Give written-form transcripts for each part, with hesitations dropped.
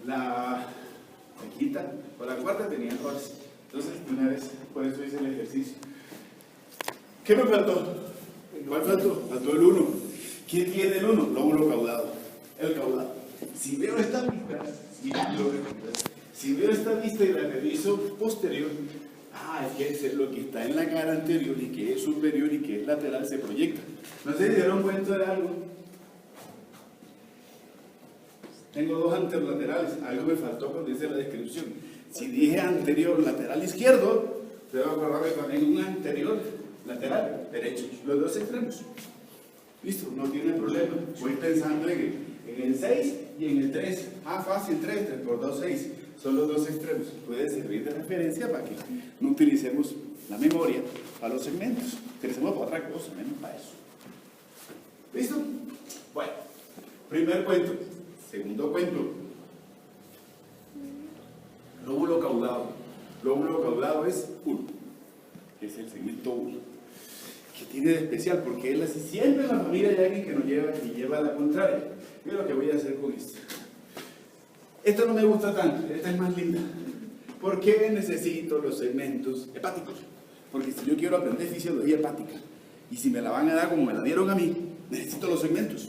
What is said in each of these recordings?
la quinta o la cuarta tenía errores. Entonces, una vez, por eso hice el ejercicio. ¿Qué me faltó? ¿Cuál faltó? Faltó el 1. ¿Quién tiene el 1? Lóbulo caudado. El caudado. Si veo esta vista, si veo esta vista y la reviso posterior, es que lo que está en la cara anterior y que es superior y que es lateral se proyecta. ¿No se dieron cuenta de algo? Tengo dos anterolaterales, algo me faltó cuando hice la descripción. Si dije anterior lateral izquierdo, te voy a acordar que también un anterior lateral derecho, los dos extremos. Listo, no tiene problema. Voy pensando en el 6 y en el 3. Fácil, 3 por 2, 6. Son los dos extremos. Puede servir de referencia para que no utilicemos la memoria para los segmentos. Utilicemos para otra cosa, menos para eso. ¿Listo? Bueno, primer cuento. Segundo cuento. Lóbulo caudado. Lóbulo caudado es 1. Que es el segmento 1. ¿Qué tiene de especial? Porque él así, siempre en la familia hay alguien que nos lleva a la contraria. Mira lo que voy a hacer con esto. Esta no me gusta tanto, esta es más linda. ¿Por qué necesito los segmentos hepáticos? Porque si yo quiero aprender fisiología hepática, y si me la van a dar como me la dieron a mí, necesito los segmentos.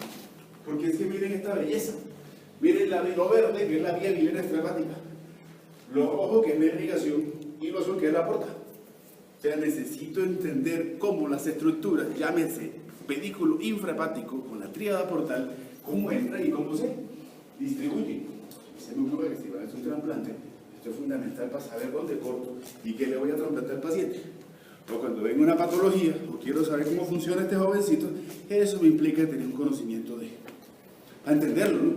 Porque es que miren esta belleza. Miren lo verde, que es la vía libre extrahepática. Lo rojo, que es la irrigación, y lo azul, que es la porta. O sea, necesito entender cómo las estructuras, llámese pedículo infrahepático con la tríada portal, cómo entra y cómo se distribuye. Se me ocurre que si van a hacer un trasplante, esto es fundamental para saber dónde corto y qué le voy a trasplantar al paciente. O cuando venga una patología, o quiero saber cómo funciona este jovencito, eso me implica tener un conocimiento para entenderlo, ¿no?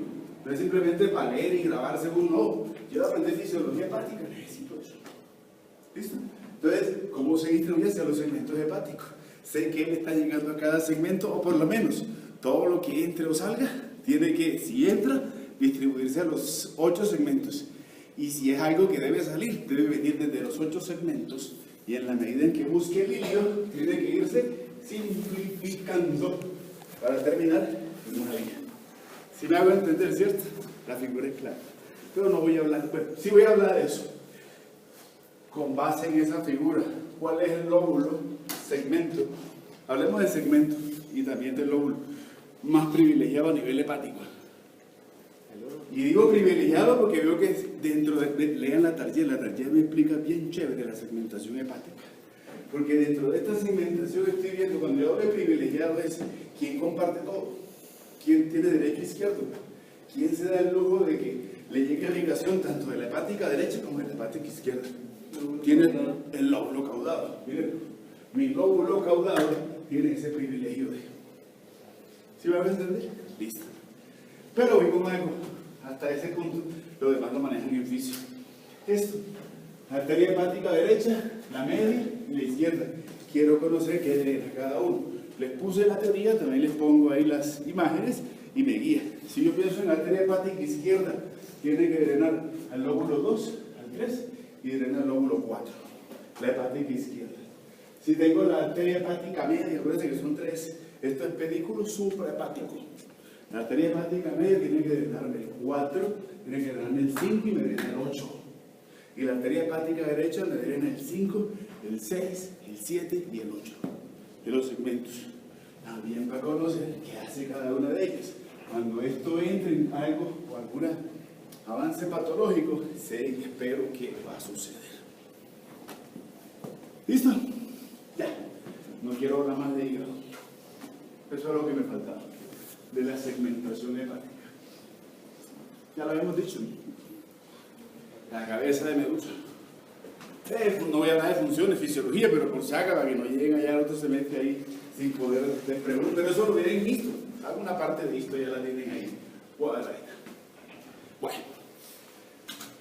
No es simplemente para leer y grabar según, no. Yo aprendí fisiología hepática, necesito eso. ¿Listo? Entonces, ¿cómo se distribuye hacia los segmentos hepáticos? Sé que él está llegando a cada segmento, o por lo menos todo lo que entre o salga, tiene que, si entra, distribuirse a los 8 segmentos. Y si es algo que debe salir, debe venir desde los 8 segmentos, y en la medida en que busque el hilo, tiene que irse simplificando para terminar en una línea. Si me hago entender, ¿cierto? La figura es clara. Pero no voy a hablar, bueno, sí voy a hablar de eso. Con base en esa figura, ¿cuál es el lóbulo, segmento? Hablemos de segmento y también del lóbulo más privilegiado a nivel hepático. Y digo privilegiado porque veo que dentro lean la tarjeta me explica bien chévere la segmentación hepática. Porque dentro de esta segmentación estoy viendo, cuando yo hablo de privilegiado, es quién comparte todo, quién tiene derecho e izquierdo, quién se da el lujo de que le llegue irrigación tanto de la hepática derecha como de la hepática izquierda. Tiene el lóbulo caudado. Miren, mi lóbulo caudado tiene ese privilegio de. ¿Sí me van a entender? Listo. Pero voy con algo. Hasta ese punto, lo demás lo manejan en fisio. Esto, arteria hepática derecha, la media y la izquierda. Quiero conocer qué drena cada uno. Les puse la teoría, también les pongo ahí las imágenes y me guía. Si yo pienso en la arteria hepática izquierda, tiene que drenar al lóbulo 2, al 3 y drena al lóbulo 4, la hepática izquierda. Si tengo la arteria hepática media, acuérdense que son 3, esto es pedículo suprahepático. La arteria hepática media tiene que drenarme el 4, tiene que drenarme el 5 y me drena el 8. Y la arteria hepática derecha me drena el 5, el 6, el 7 y el 8 de los segmentos. También para conocer qué hace cada una de ellas. Cuando esto entre en algo o algún avance patológico, sé y espero que va a suceder. ¿Listo? Ya. No quiero hablar más de hígado. Eso es lo que me faltaba. De la segmentación hepática. Ya lo habíamos dicho. La cabeza de medusa. No voy a hablar de funciones, fisiología, pero por si acaso, para que no lleguen allá, el otro se mete ahí sin poder hacer preguntas. Pero eso lo vienen listo. Alguna parte de esto ya la tienen ahí. Cuadradita. Bueno.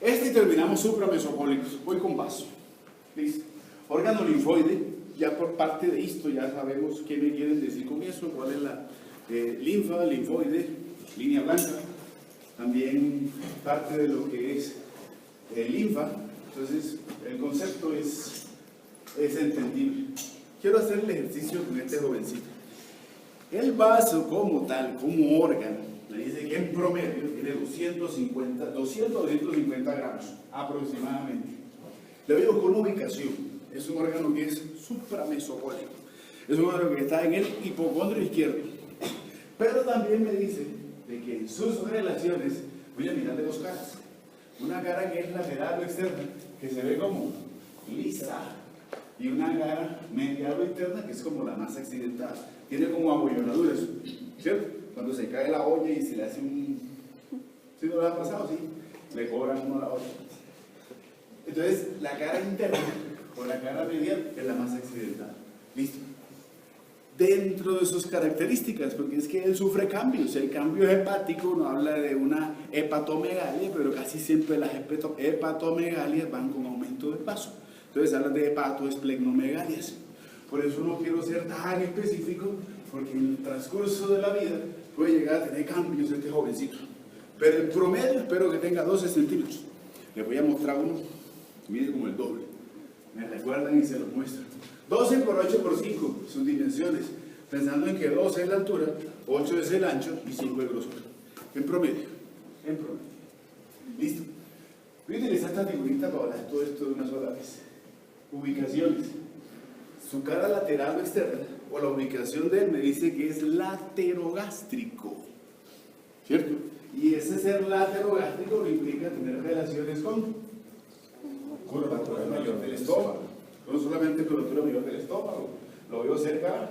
Y terminamos supramesocólicos. Voy con vaso. Listo. Órgano linfoide. Ya por parte de esto ya sabemos qué me quieren decir con eso, cuál es la linfa, linfoide, línea blanca, también parte de lo que es linfa. Entonces el concepto es entendible. Quiero hacer el ejercicio con este jovencito. El vaso como tal, como órgano, me dice que en promedio tiene 200 o 250 gramos aproximadamente. Le digo con ubicación, es un órgano que es supramesopólico, es un órgano que está en el hipocondrio izquierdo, pero también me dice de que en sus relaciones voy a mirar de dos caras, una cara que es lateral o externa, que se ve como lisa, y una cara medial o interna que es como la más accidentada, tiene como abollonaduras, ¿cierto? Cuando se cae la olla y se le hace un... ¿Sí no lo ha pasado? Sí, le cobran uno a la olla. Entonces, la cara interna o la cara medial es la más accidentada. ¿Listo? Dentro de sus características, porque es que él sufre cambios. El cambio hepático no habla de una hepatomegalia, pero casi siempre las hepatomegalias van con aumento de paso. Entonces hablan de hepatoesplegnomegalias. Por eso no quiero ser tan específico, porque en el transcurso de la vida puede llegar a tener cambios este jovencito. Pero en promedio espero que tenga 12 centímetros. Les voy a mostrar uno, mide como el doble. Me recuerdan y se los muestro. 12 por 8 por 5, sus dimensiones. Pensando en que 12 es la altura, 8 es el ancho y 5 el grosor. En promedio. En promedio. Listo. Voy a utilizar esta figurita para hablar todo esto de una sola vez. Ubicaciones. Su cara lateral o externa, o la ubicación de él, me dice que es laterogástrico. ¿Cierto? Y ese ser laterogástrico lo implica tener relaciones con curvatura mayor del estómago. No solamente curvatura mayor del estómago, lo veo cerca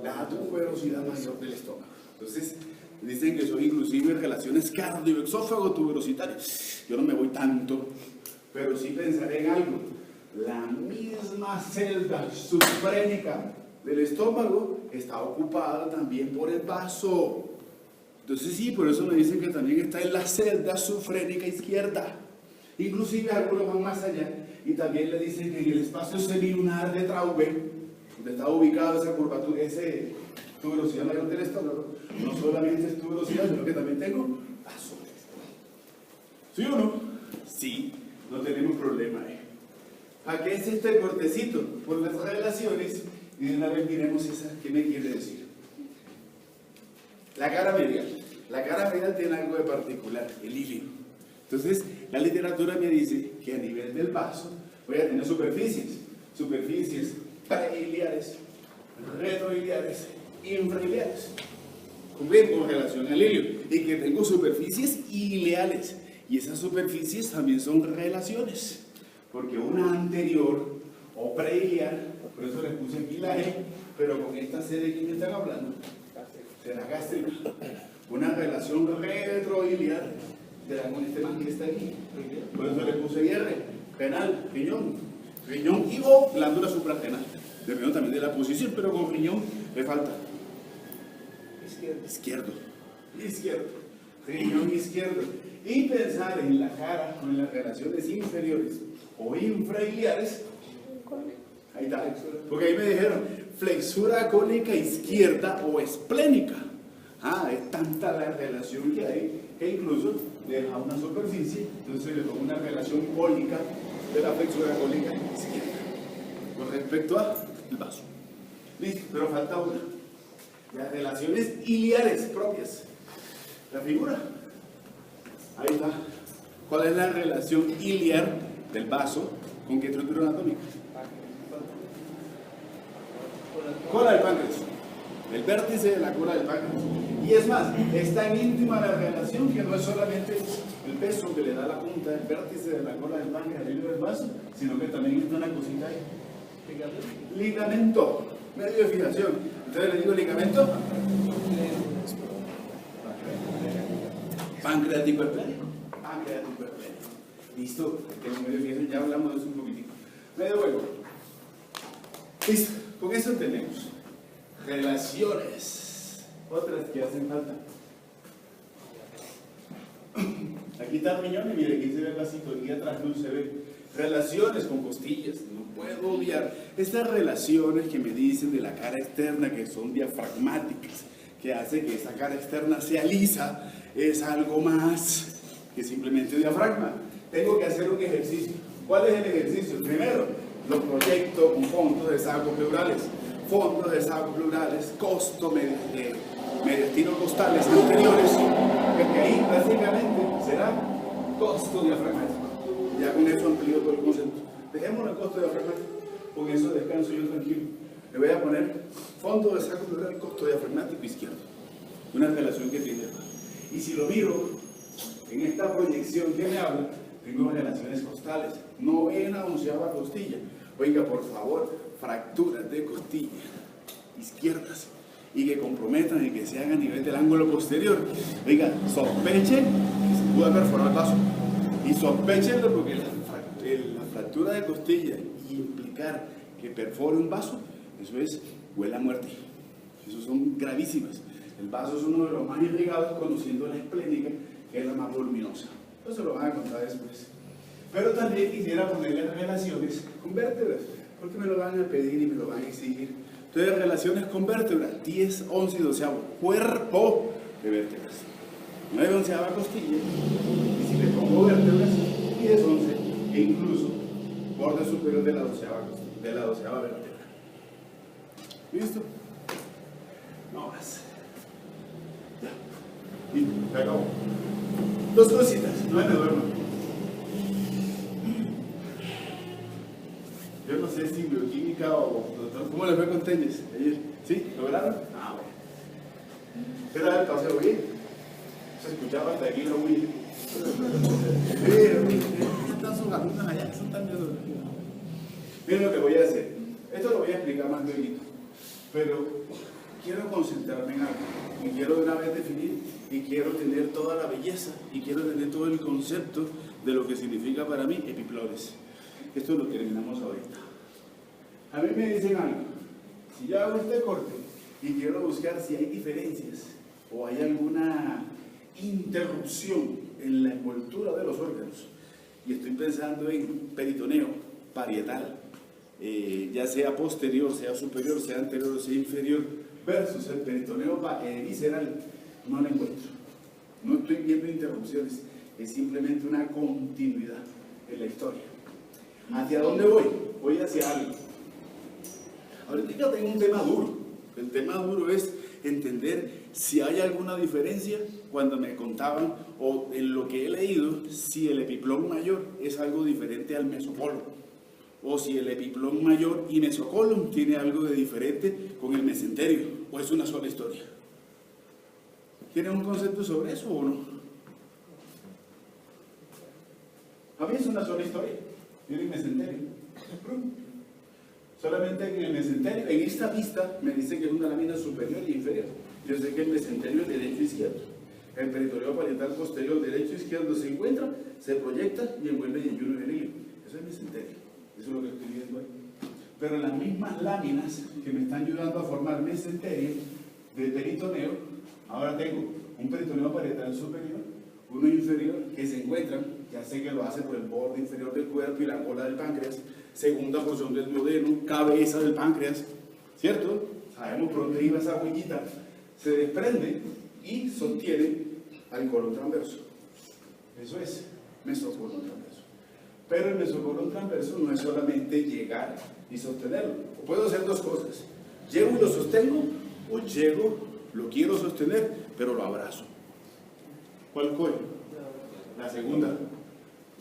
la tuberosidad mayor del estómago. Entonces, dicen que son inclusive relaciones cardio-exófago-tuberositarias. Yo no me voy tanto, pero sí pensaré en algo. La misma celda subfrénica del estómago está ocupada también por el vaso. Entonces sí, por eso me dicen que también está en la celda subfrénica izquierda. Inclusive algunos van más allá y también le dicen que en el espacio semilunar de Traube, donde está ubicado esa curvatura, ese tuberosidad mayor del estómago, no solamente es tuberosidad, sino que también tengo vaso. ¿Sí o no? Sí, no tenemos problema ahí. ¿A qué es este cortecito? Por las relaciones, y de una vez miremos esa, ¿qué me quiere decir? La cara medial. La cara medial tiene algo de particular, el ilio. Entonces, la literatura me dice que a nivel del vaso voy a tener superficies preiliares, retroiliares, infrailiares, con relación al ilio, y que tengo superficies ileales, y esas superficies también son relaciones. Porque una anterior o preiliar, por eso les puse aquí la E, pero con esta C de que me están hablando, será gástrica. Una relación retroiliar será con este man que está aquí. Por eso le puse R, renal, riñón y o glándula suprarrenal. Dependiendo también de la posición, pero con riñón le falta izquierdo. Riñón izquierdo. Y pensar en la cara o en las relaciones inferiores o infrailiares, ahí está, porque ahí me dijeron flexura cónica izquierda o esplénica. Es tanta la relación que hay que incluso deja una superficie, entonces le pongo una relación cónica de la flexura cónica izquierda con respecto al vaso. Listo, pero falta una, las relaciones iliares propias. La figura, ahí está. ¿Cuál es la relación iliar del vaso con qué estructura anatómica? Cola del páncreas. El vértice de la cola del páncreas. Y es más, es tan íntima la relación que no es solamente el peso que le da la punta del vértice de la cola del páncreas al hilo del vaso, sino que también está una cosita ahí. Ligamento. Medio de fijación. Entonces le digo ligamento. Pancreático esplénico. Listo, tengo medio fijación, ya hablamos de eso un poquitico. Medio huevo. Listo, con eso tenemos relaciones, otras que hacen falta. Aquí está el riñón y mire, aquí se ve el vasito, aquí atrás no se ve. Relaciones con costillas, no puedo obviar estas relaciones que me dicen de la cara externa que son diafragmáticas, que hace que esa cara externa sea lisa, es algo más que simplemente diafragma. Tengo que hacer un ejercicio. ¿Cuál es el ejercicio? Primero, lo proyecto con fondos de sacos pleurales. Fondos de sacos pleurales, costo mediastinocostales anteriores, porque ahí básicamente será costo diafragmático. Ya con eso amplío todo el concepto. Dejémoslo en costo diafragmático, con eso descanso yo tranquilo. Le voy a poner fondo de saco pleural, costo diafragmático izquierdo. Una relación que tiene. Y si lo miro en esta proyección que me habla, tengo relaciones costales. Novena, onceava costilla. Oiga, por favor, fracturas de costilla izquierdas y que comprometan y que se hagan a nivel del ángulo posterior. Oiga, sospechen que se pudo perforar el vaso. Y sospechenlo porque la fractura de costilla y implicar que perfore un vaso, eso es, huele a muerte. Esos son gravísimas. El vaso es uno de los más irrigados, conociendo la esplénica, que es la más voluminosa. Eso se lo van a contar después. Pero también quisiera ponerle relaciones con vértebras, porque me lo van a pedir y me lo van a exigir. Entonces, relaciones con vértebras, 10, 11 y 12, cuerpo de vértebras. 9, 11 costilla, y si le pongo vértebras, 10, 11, e incluso borde superior de la 12ª vértebra. ¿Listo? No más. Ya. Y se acabó. Dos cositas, no me duermo. Yo no sé si bioquímica o doctor, ¿cómo les fue con tenis ayer? ¿Sí? ¿Lograron? Ah, bueno. ¿Qué tal el paseo bien? Se escuchaba hasta aquí la huilla. Pero, están sus alumnos allá, son tan miedos. Miren lo que voy a hacer. Esto lo voy a explicar más luego. Pero quiero concentrarme en algo. Y quiero de una vez definir y quiero tener toda la belleza y quiero tener todo el concepto de lo que significa para mí epiplores. Esto lo terminamos ahorita. A mí me dicen algo. Si yo hago este corte y quiero buscar si hay diferencias o hay alguna interrupción en la envoltura de los órganos, y estoy pensando en peritoneo parietal, ya sea posterior, sea superior, sea anterior, sea inferior, versus el peritoneo visceral, no lo encuentro. No estoy viendo interrupciones, es simplemente una continuidad en la historia. ¿Hacia dónde voy? Voy hacia algo. Ahorita tengo un tema duro. El tema duro es entender si hay alguna diferencia cuando me contaban, o en lo que he leído, si el epiplón mayor es algo diferente al mesocolon, o si el epiplón mayor y mesocolon tiene algo de diferente con el mesenterio, o es una sola historia. ¿Tienen un concepto sobre eso o no? A mí es una sola historia. Tiene el mesenterio. Solamente que en el mesenterio, en esta vista, me dice que es una lámina superior y inferior. Yo sé que el mesenterio es derecho e izquierdo. El peritoneo parietal posterior derecho e izquierdo se encuentra, se proyecta y envuelve en yuno y en hilo. Eso es el mesenterio. Eso es lo que estoy viendo ahí. Pero en las mismas láminas que me están ayudando a formar mesenterio de peritoneo, ahora tengo un peritoneo parietal superior, uno inferior, que se encuentran, ya sé que lo hace por el borde inferior del cuerpo y la cola del páncreas, segunda porción del duodeno, cabeza del páncreas, ¿cierto? Sabemos por dónde iba esa huellita. Se desprende y sostiene al colon transverso. Eso es mesocolon transverso. Pero el mesocolon transverso no es solamente llegar y sostenerlo. Puedo hacer dos cosas. Llego y lo sostengo, o llego, lo quiero sostener, pero lo abrazo. ¿Cuál fue? La segunda.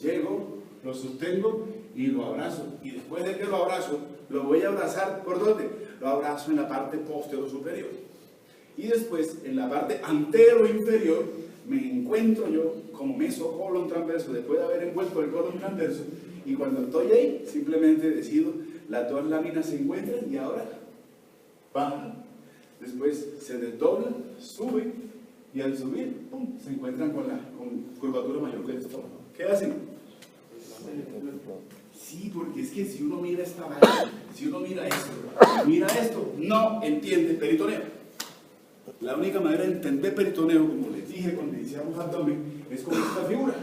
Llego, lo sostengo y lo abrazo. Y después de que lo abrazo, lo voy a abrazar, ¿por dónde? Lo abrazo en la parte posterior superior. Y después, en la parte antero inferior, me encuentro yo como mesocolon transverso, después de haber envuelto el colon transverso. Y cuando estoy ahí, simplemente decido, las dos láminas se encuentran y ahora bajan. Después se desdoblan, suben y al subir, ¡pum!, se encuentran con curvatura mayor del estómago. ¿Qué hacen? Sí, porque es que si uno mira esta vaina, si uno mira esto, no entiende peritoneo. La única manera de entender peritoneo, como les dije cuando iniciamos abdomen, es con esta figura.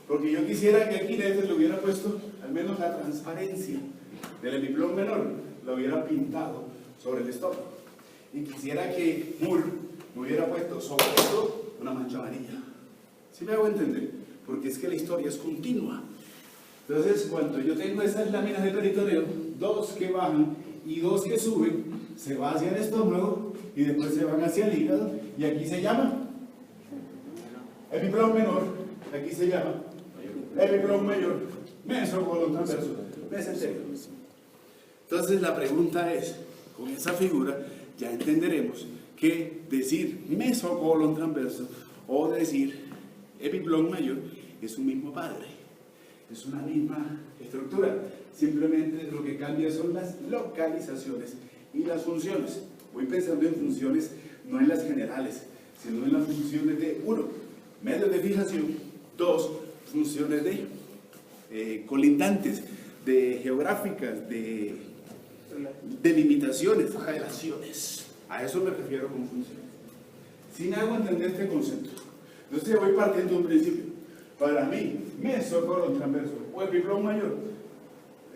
Porque yo quisiera que aquí le hubiera puesto al menos la transparencia del epiplón menor, lo hubiera pintado sobre el estómago. Y quisiera que Moore me hubiera puesto sobre esto una mancha amarilla. ¿Sí me hago entender? Porque es que la historia es continua. Entonces, cuando yo tengo esas láminas de peritoneo, dos que bajan y dos que suben, se va hacia el estómago y después se van hacia el hígado, y aquí se llama epiplón menor, aquí se llama epiplón mayor, mesocolon transverso, mesentérico. Entonces la pregunta es, con esa figura ya entenderemos que decir mesocolon transverso o decir epiplón mayor es un mismo padre, es una misma estructura, simplemente lo que cambia son las localizaciones y las funciones. Voy pensando en funciones, no en las generales, sino en las funciones de, uno, medios de fijación, dos, funciones de colindantes, de geográficas, de delimitaciones, relaciones. A eso me refiero con funciones. Si me hago entender este concepto, entonces voy partiendo de un principio. Para mí, mesocolon transverso o epiplón mayor,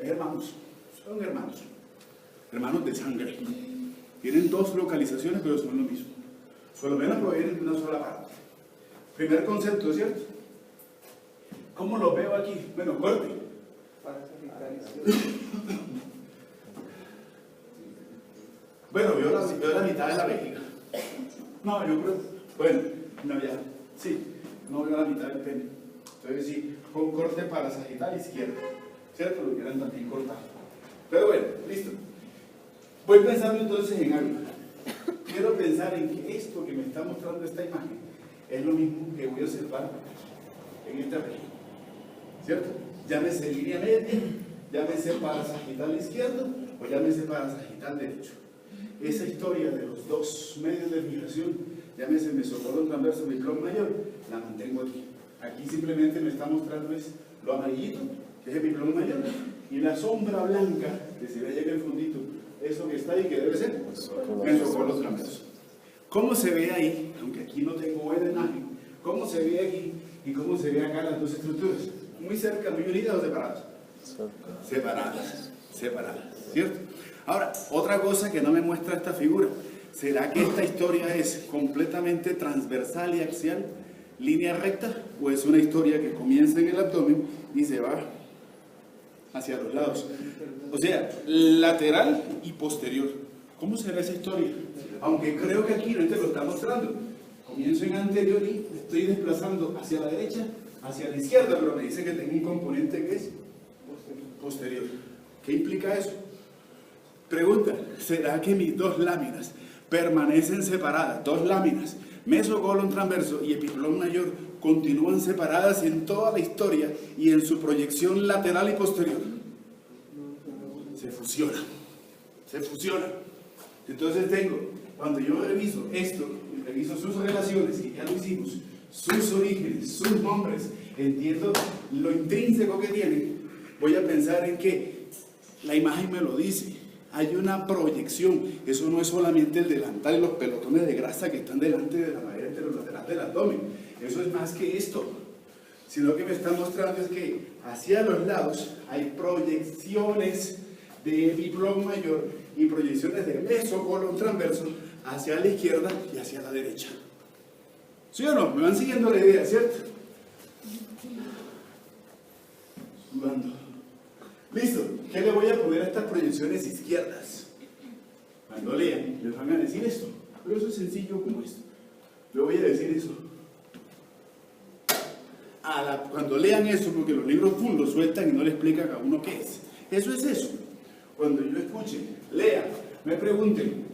hermanos, son hermanos, hermanos de sangre. Tienen dos localizaciones, pero son lo mismo. Por lo menos provienen de una sola parte. Primer concepto, ¿cierto? ¿Cómo lo veo aquí? Bueno, corte. Bueno, veo la mitad de la vejiga. No, yo creo. Bueno, no, ya. Sí, no veo la mitad del pene. Entonces, sí, con corte para sagital izquierdo. ¿Cierto? Lo quieran también cortar. Pero bueno, listo. Voy pensando entonces en algo. Quiero pensar en que esto que me está mostrando esta imagen es lo mismo que voy a observar en esta región. ¿Cierto? Llámese línea media, llámese para sagital izquierdo o llámese para sagital derecho. Esa historia de los dos medios de fijación, llámese mesocolon transverso, epiplón mayor, la mantengo aquí. Aquí simplemente me está mostrando es lo amarillito, que es epiplón mayor, y la sombra blanca que se ve allá en el fundito, eso que está ahí, que debe ser mesocolon transverso. ¿Cómo se ve ahí? Aunque aquí no tengo buena imagen, ¿cómo se ve aquí y cómo se ve acá las dos estructuras? ¿Muy cerca, muy unidas o separadas? Separadas, ¿cierto? Ahora, otra cosa que no me muestra esta figura, ¿será que esta historia es completamente transversal y axial, línea recta, o es una historia que comienza en el abdomen y se va hacia los lados? O sea, lateral y posterior. ¿Cómo será esa historia? Aunque creo que aquí no te lo está mostrando. Comienzo en anterior y estoy desplazando hacia la derecha, hacia la izquierda, pero me dice que tengo un componente que es posterior. ¿Qué implica eso? Pregunta, ¿será que mis dos láminas permanecen separadas? Dos láminas, mesocolon transverso y epiplón mayor, continúan separadas en toda la historia y en su proyección lateral y posterior. Se fusionan. Entonces tengo, cuando yo reviso esto, reviso sus relaciones, que ya lo hicimos, sus orígenes, sus nombres, entiendo lo intrínseco que tienen, voy a pensar en que la imagen me lo dice. Hay una proyección, eso no es solamente el delantal y los pelotones de grasa que están delante de la pared anterolateral del abdomen, eso es más que esto, sino que me está mostrando es que hacia los lados hay proyecciones de epiplón mayor y proyecciones de mesocolon transverso hacia la izquierda y hacia la derecha. ¿Sí o no? Me van siguiendo la idea, ¿cierto? Sudando. Listo. ¿Qué le voy a poner a estas proyecciones izquierdas? Cuando lean, les van a decir esto. Pero eso es sencillo como esto. Le voy a decir eso. Cuando lean eso, porque los libros lo sueltan y no le explican a uno qué es. Eso es eso. Cuando yo escuche, lea, me pregunten,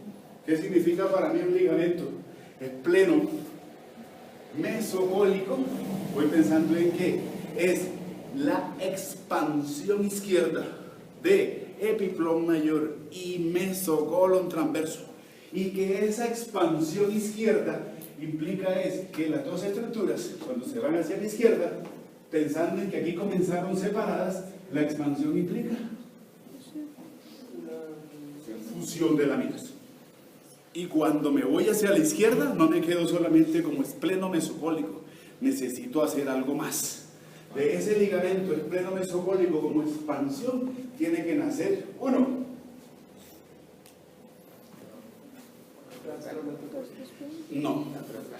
¿qué significa para mí un ligamento? Es pleno, mesocólico. Voy pensando en que es la expansión izquierda de epiplón mayor y mesocolon transverso, y que esa expansión izquierda implica es que las dos estructuras, cuando se van hacia la izquierda, pensando en que aquí comenzaron separadas, la expansión implica fusión de láminas. Y cuando me voy hacia la izquierda, no me quedo solamente como espleno mesocólico, necesito hacer algo más. De ese ligamento espleno mesocólico como expansión, tiene que nacer uno. No,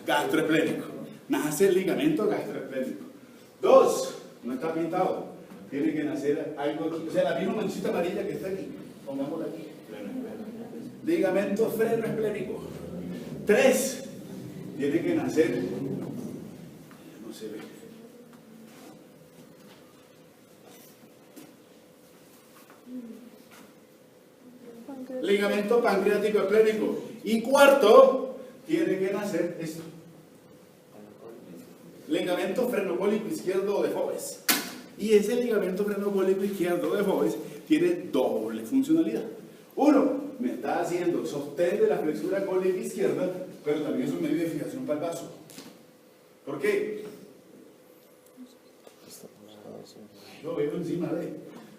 gastroesplénico. Nace el ligamento gastroesplénico. Dos, no está pintado. Tiene que nacer algo aquí. O sea, la misma manchita amarilla que está aquí, pongámosla aquí. ligamento freno esplénico. 3, tiene que nacer, no se ve, ligamento pancreático esplénico. Y 4, tiene que nacer esto, ligamento frenocólico izquierdo de Foves. Y ese ligamento frenocólico izquierdo de Foves tiene doble funcionalidad. Uno, me está haciendo sostén de la flexura cólica izquierda, pero también es un medio de fijación para el vaso. ¿Por qué? Lo veo encima de.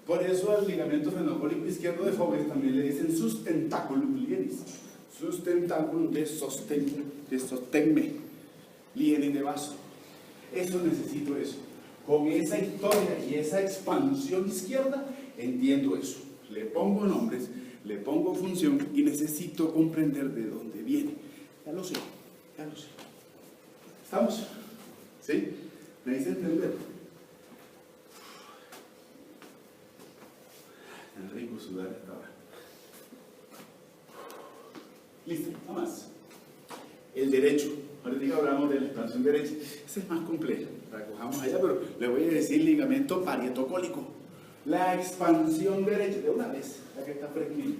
Por eso al ligamento frenocólico izquierdo de Foves también le dicen sustentáculum lienis. Sustentáculum de sosténme. Lienis de vaso. Eso necesito eso. Con esa historia y esa expansión izquierda, entiendo eso. Le pongo nombres, le pongo función y necesito comprender de dónde viene. Ya lo sé, ya lo sé. ¿Estamos? ¿Sí? ¿Me dice entender? Tan rico sudar esta hora. Listo, nada más. El derecho. Ahorita hablamos de la expansión derecha. Ese es más complejo. La cojamos allá, pero le voy a decir ligamento parietocólico. La expansión derecha, de una vez, la que está fresquita.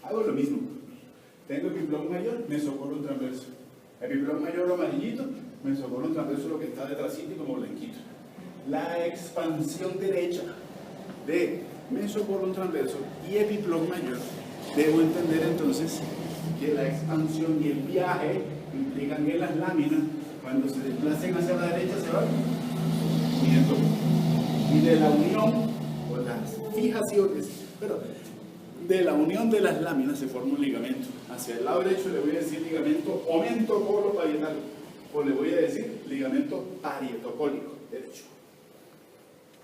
Hago lo mismo. Tengo epiplón mayor, mesocolon transverso. Epiplón mayor amarillito, mesocolon transverso, lo que está detrásito y como blanquito. La expansión derecha de mesocolon transverso y epiplón mayor. Debo entender entonces que la expansión y el viaje implican que las láminas, cuando se desplacen hacia la derecha, se van uniendo. Y de la unión, o las fijaciones, pero de la unión de las láminas se forma un ligamento. Hacia el lado derecho le voy a decir ligamento omentocolo-parietal, o le voy a decir ligamento parietocólico derecho.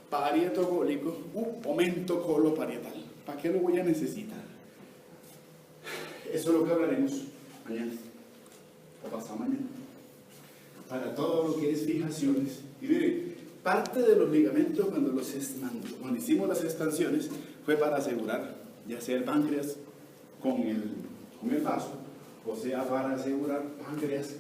Parietocólico, omentocolo-parietal. ¿Para qué lo voy a necesitar? Eso es lo que hablaremos mañana, o pasado mañana. Para todo lo que es fijaciones. Y miren, parte de los ligamentos cuando hicimos las expansiones fue para asegurar ya sea el páncreas con el vaso, o sea para asegurar páncreas,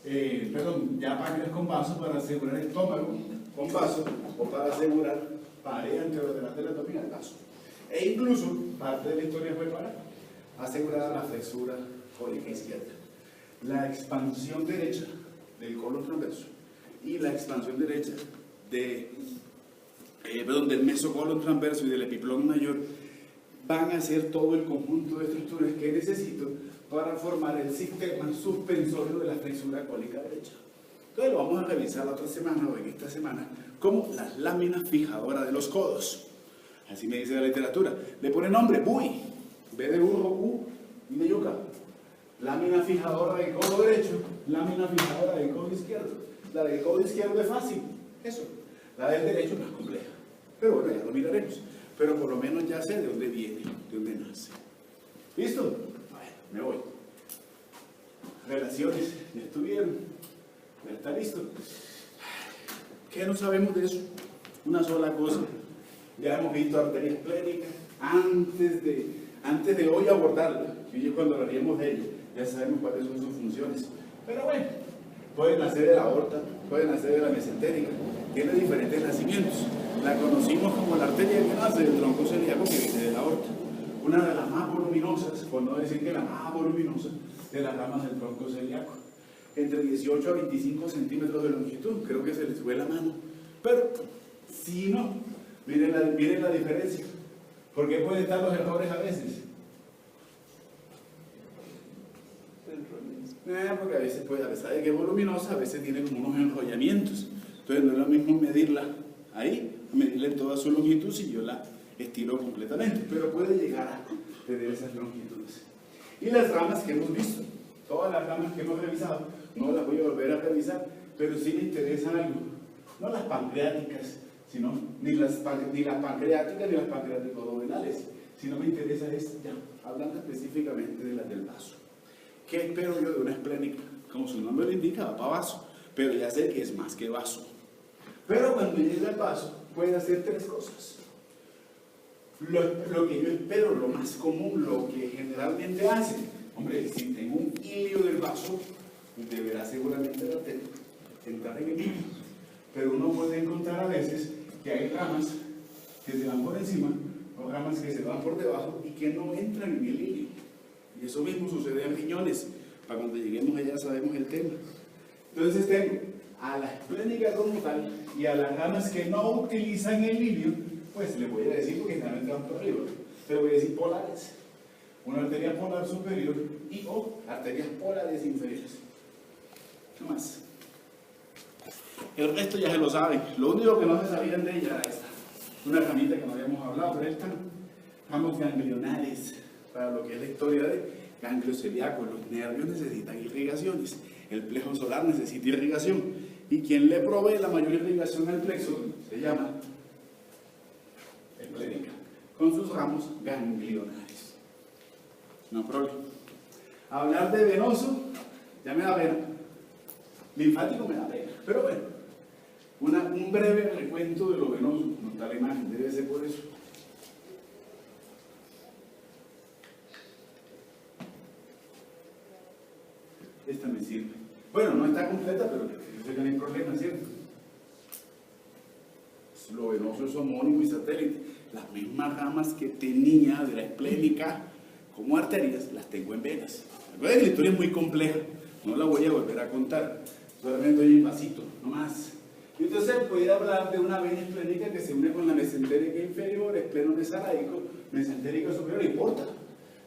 páncreas con vaso para asegurar el estómago con vaso, o para asegurar pared anterolateral de la abdomen al vaso. E incluso parte de la historia fue para asegurar la flexura cólica izquierda. La expansión derecha del colon transverso y la expansión derecha del mesocolon transverso y del epiplón mayor van a ser todo el conjunto de estructuras que necesito para formar el sistema suspensorio de la flexura cólica derecha. Entonces lo vamos a revisar la otra semana o en esta semana como las láminas fijadoras de los codos. Así me dice la literatura. Le pone nombre, BUI, B de burro, U y de yuca. Lámina fijadora del codo derecho, lámina fijadora del codo izquierdo. La del codo izquierdo es fácil, eso. La del derecho es más compleja. Pero bueno, ya lo miraremos. Pero por lo menos ya sé de dónde viene, de dónde nace. ¿Listo? Bueno, me voy. Relaciones, ya estuvieron. Ya está listo. ¿Qué no sabemos de eso? Una sola cosa. Ya hemos visto arterias esplénicas. Antes de hoy abordarla, y cuando hablaríamos de ella, ya sabemos cuáles son sus funciones. Pero bueno, pueden nacer de la aorta, pueden nacer de la mesentérica, tiene diferentes nacimientos. La conocimos como la arteria que nace del tronco celíaco que viene de la aorta. Una de las más voluminosas, por no decir que la más voluminosa, de las ramas del tronco celíaco. Entre 18 a 25 centímetros de longitud, creo que se les fue la mano. Pero, si no, miren la diferencia. ¿Por qué pueden estar los errores a veces? Porque a veces, a pesar de que es voluminosa, a veces tiene como unos enrollamientos. Entonces no es lo mismo medirla ahí, medirla en toda su longitud si yo la estiro completamente, pero puede llegar a tener esas longitudes. Y las ramas que hemos visto, todas las ramas que hemos revisado, no las voy a volver a revisar, pero sí me interesa algo, no las pancreáticas, sino ni las pancreáticas ni las pancreático-duodenales, sino me interesa ya, hablando específicamente de las del vaso. ¿Qué espero yo de una esplénica? Como su nombre lo indica, va para vaso, pero ya sé que es más que vaso. Pero cuando llega al vaso, puede hacer tres cosas. Lo que yo espero, lo más común, lo que generalmente hacen, hombre, si tengo un hilio del vaso, deberá seguramente entrar en el hilio. Pero uno puede encontrar a veces que hay ramas que se van por encima o ramas que se van por debajo y que no entran en el hilio. Y eso mismo sucede en riñones. Para cuando lleguemos allá sabemos el tema. Entonces tengo a la esplénica como tal y a las ramas que no utilizan el hilio, pues le voy a decir porque generalmente van por arriba, pero voy a decir polares. Una arteria polar superior y o arterias polares inferiores. ¿Qué más? El resto ya se lo saben. Lo único que no se sabían de ella era esta. Una ramita que no habíamos hablado, pero esta, ramos ganglionales, para lo que es la historia de ganglios celíacos. Los nervios necesitan irrigaciones. El plexo solar necesita irrigación. Y quien le provee la mayor irrigación al plexo se llama esplénica, con sus ramos ganglionales. No problema. Hablar de venoso ya me da pena. Linfático me da pena. Pero bueno, un breve recuento de lo venoso. No está la imagen, debe ser por eso. Esta me sirve. Bueno, no está completa, pero yo sé que no hay problema, ¿cierto? Lo venoso es homónimo y satélite. Las mismas ramas que tenía de la esplénica como arterias, las tengo en venas. Recuerden que la historia es muy compleja, no la voy a volver a contar. Solamente doy un pasito, no más. Y entonces pudiera hablar de una vena esplénica que se une con la mesentérica inferior, esplenomesaláico, mesentérica superior, importa.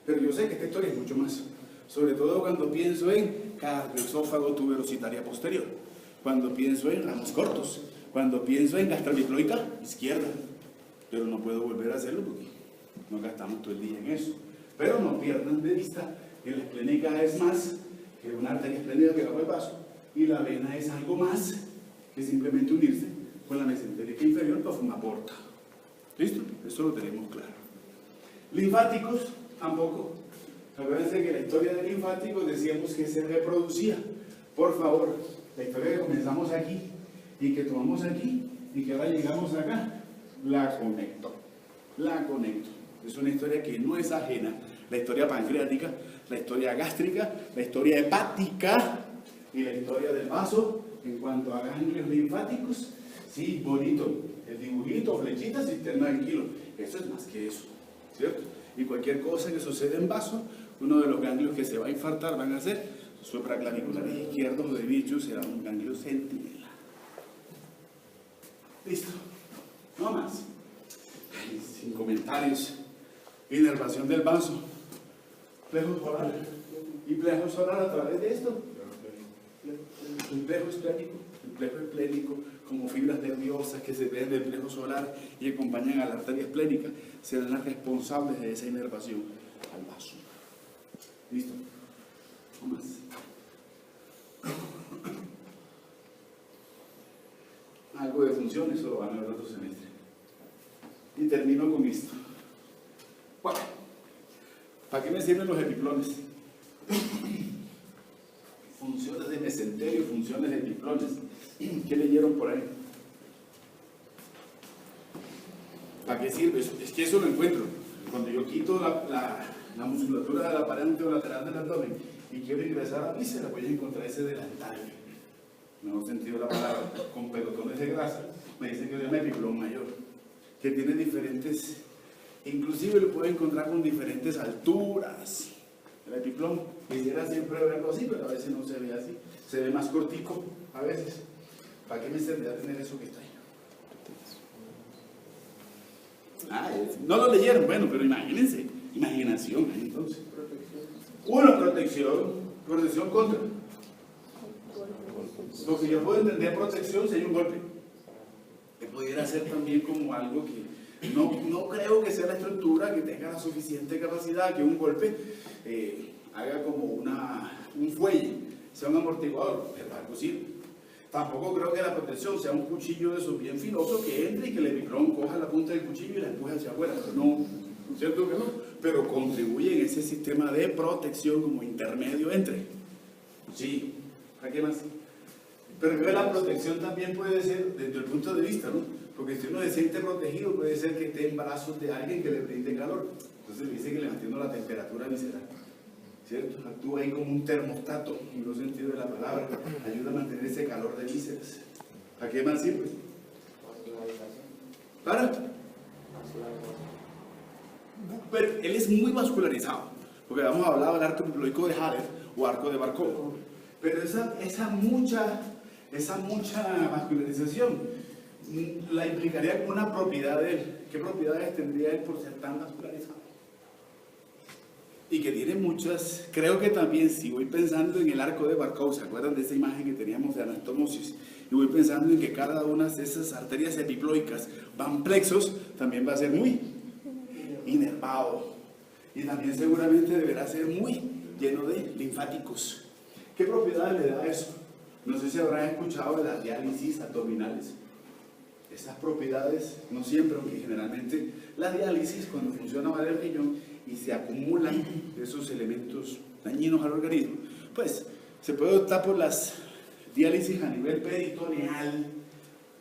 Pero yo sé que esta historia es mucho más. Sobre todo cuando pienso en cardioesófago tuberositaria posterior, cuando pienso en ramos cortos, cuando pienso en gastrobiploica izquierda. Pero no puedo volver a hacerlo porque no gastamos todo el día en eso. Pero no pierdan de vista que la esplénica es más que una arteria esplénica que va por el vaso, y la vena es algo más que simplemente unirse con la mesentérica inferior para formar porta. ¿Listo? Eso lo tenemos claro. Linfáticos, tampoco. Acuérdense que la historia del linfático decíamos que se reproducía. Por favor, la historia que comenzamos aquí y que tomamos aquí y que ahora llegamos acá, la conecto. La conecto. Es una historia que no es ajena. La historia pancreática, la historia gástrica, la historia hepática y la historia del vaso en cuanto a ganglios linfáticos. Sí, bonito. El dibujito, flechita, cisterna del kilo. Eso es más que eso, ¿cierto? Y cualquier cosa que suceda en vaso, uno de los ganglios que se va a infartar van a ser supraclaviculares izquierdos o de bicho, será un ganglio centinela. Listo. No más. Ay, sin comentarios. Inervación del vaso. Plexo solar. Y plexo solar a través de esto. El plexo esplénico. El plexo esplénico, como fibras nerviosas que se ven del plexo solar y acompañan a la arteria esplénica, serán las responsables de esa inervación al vaso. ¿Listo? No más. Algo de funciones, eso lo van a ver otro semestre. Y termino con esto. Bueno, ¿para qué me sirven los epiplones? Funciones de mesenterio, funciones de epiplones. ¿Qué leyeron por ahí? ¿Para qué sirve eso? Es que eso lo encuentro. Cuando yo quito la musculatura de la pared anterolateral del abdomen y quiero ingresar a la víscera, voy a encontrar ese delantal. No he sentido la palabra, con pelotones de grasa. Me dicen que es un epiplón mayor, que tiene diferentes, inclusive lo puedo encontrar con diferentes alturas. El epiplón, quisiera siempre verlo así, pero a veces no se ve así, se ve más cortico a veces. ¿Para qué me serviría tener eso que está ahí? No lo leyeron, bueno, pero imagínense, imaginación, entonces. Una protección contra. Lo que yo puedo entender protección sería un golpe, que pudiera ser también como algo que no creo que sea la estructura que tenga la suficiente capacidad que un golpe haga como un fuelle, sea un amortiguador, pero algo sirve. Tampoco creo que la protección sea un cuchillo de esos bien filoso que entre y que el epiplón coja la punta del cuchillo y la empuje hacia afuera. No, ¿cierto que no? Pero contribuye en ese sistema de protección como intermedio entre. Sí, ¿para qué más? Pero creo que la protección también puede ser desde el punto de vista, ¿no? Porque si uno se siente protegido, puede ser que esté en brazos de alguien que le brinde calor. Entonces dice que le mantiene la temperatura visceral, ¿cierto? Actúa ahí como un termostato, en el sentido de la palabra. Ayuda a mantener ese calor de vísceras. ¿Para qué más sirve? Para. Pero él es muy vascularizado, porque habíamos hablado del arco piploico de Haller o arco de Barkov. Pero esa mucha vascularización la implicaría como una propiedad de él. ¿Qué propiedades tendría él por ser tan vascularizado? Y que tiene muchas. Creo que también, si voy pensando en el arco de Barkov, ¿se acuerdan de esa imagen que teníamos de anastomosis? Y voy pensando en que cada una de esas arterias epiploicas van plexos, también va a ser muy inervado. Y también seguramente deberá ser muy lleno de linfáticos. ¿Qué propiedades le da eso? No sé si habrán escuchado de las diálisis abdominales. Esas propiedades, no siempre, aunque generalmente la diálisis, cuando funciona mal el riñón y se acumulan esos elementos dañinos al organismo, pues se puede optar por las diálisis a nivel peritoneal,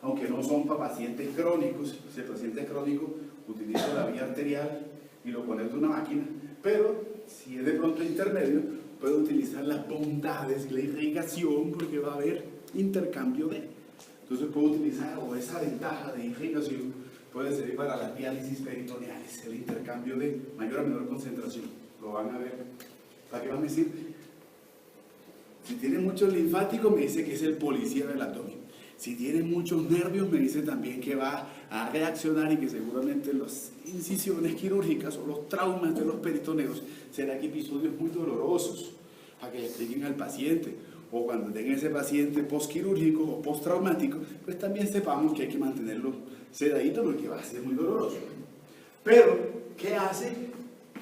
aunque no son para pacientes crónicos. Si el paciente es crónico, utiliza la vía arterial y lo conecta a una máquina, pero si es de pronto intermedio, puede utilizar las bondades de la irrigación, porque va a haber intercambio de. Entonces puede utilizar, o esa ventaja de irrigación puede servir para las diálisis peritoneales, el intercambio de mayor a menor concentración. Lo van a ver. ¿Para qué va a decir? Si tiene muchos linfáticos, me dice que es el policía del abdomen. Si tiene muchos nervios, me dice también que va a reaccionar y que seguramente las incisiones quirúrgicas o los traumas de los peritoneos serán episodios muy dolorosos, para que le expliquen al paciente. O cuando tenga ese paciente postquirúrgico o postraumático, pues también sepamos que hay que mantenerlo sedadito porque va a ser muy doloroso. Pero, ¿qué hace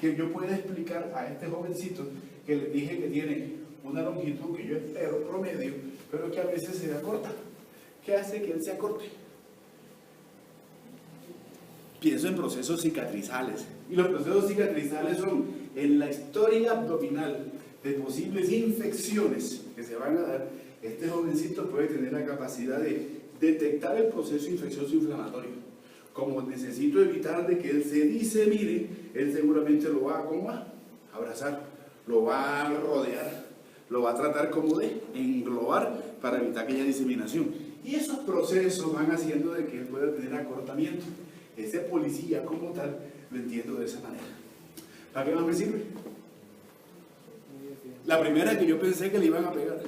que yo pueda explicar a este jovencito que les dije que tiene una longitud que yo espero promedio, pero que a veces se acorta? ¿Qué hace que él se acorte? Pienso en procesos cicatrizales. Y los procesos cicatrizales son en la historia abdominal de posibles infecciones que se van a dar. Este jovencito puede tener la capacidad de detectar el proceso infeccioso inflamatorio. Como necesito evitar de que él se disemine, él seguramente lo va a abrazar, lo va a rodear, lo va a tratar como de englobar para evitar aquella diseminación. Y esos procesos van haciendo de que él pueda tener acortamiento. Ese policía como tal lo entiendo de esa manera. ¿Para qué más me sirve? La primera que yo pensé que le iban a pegar.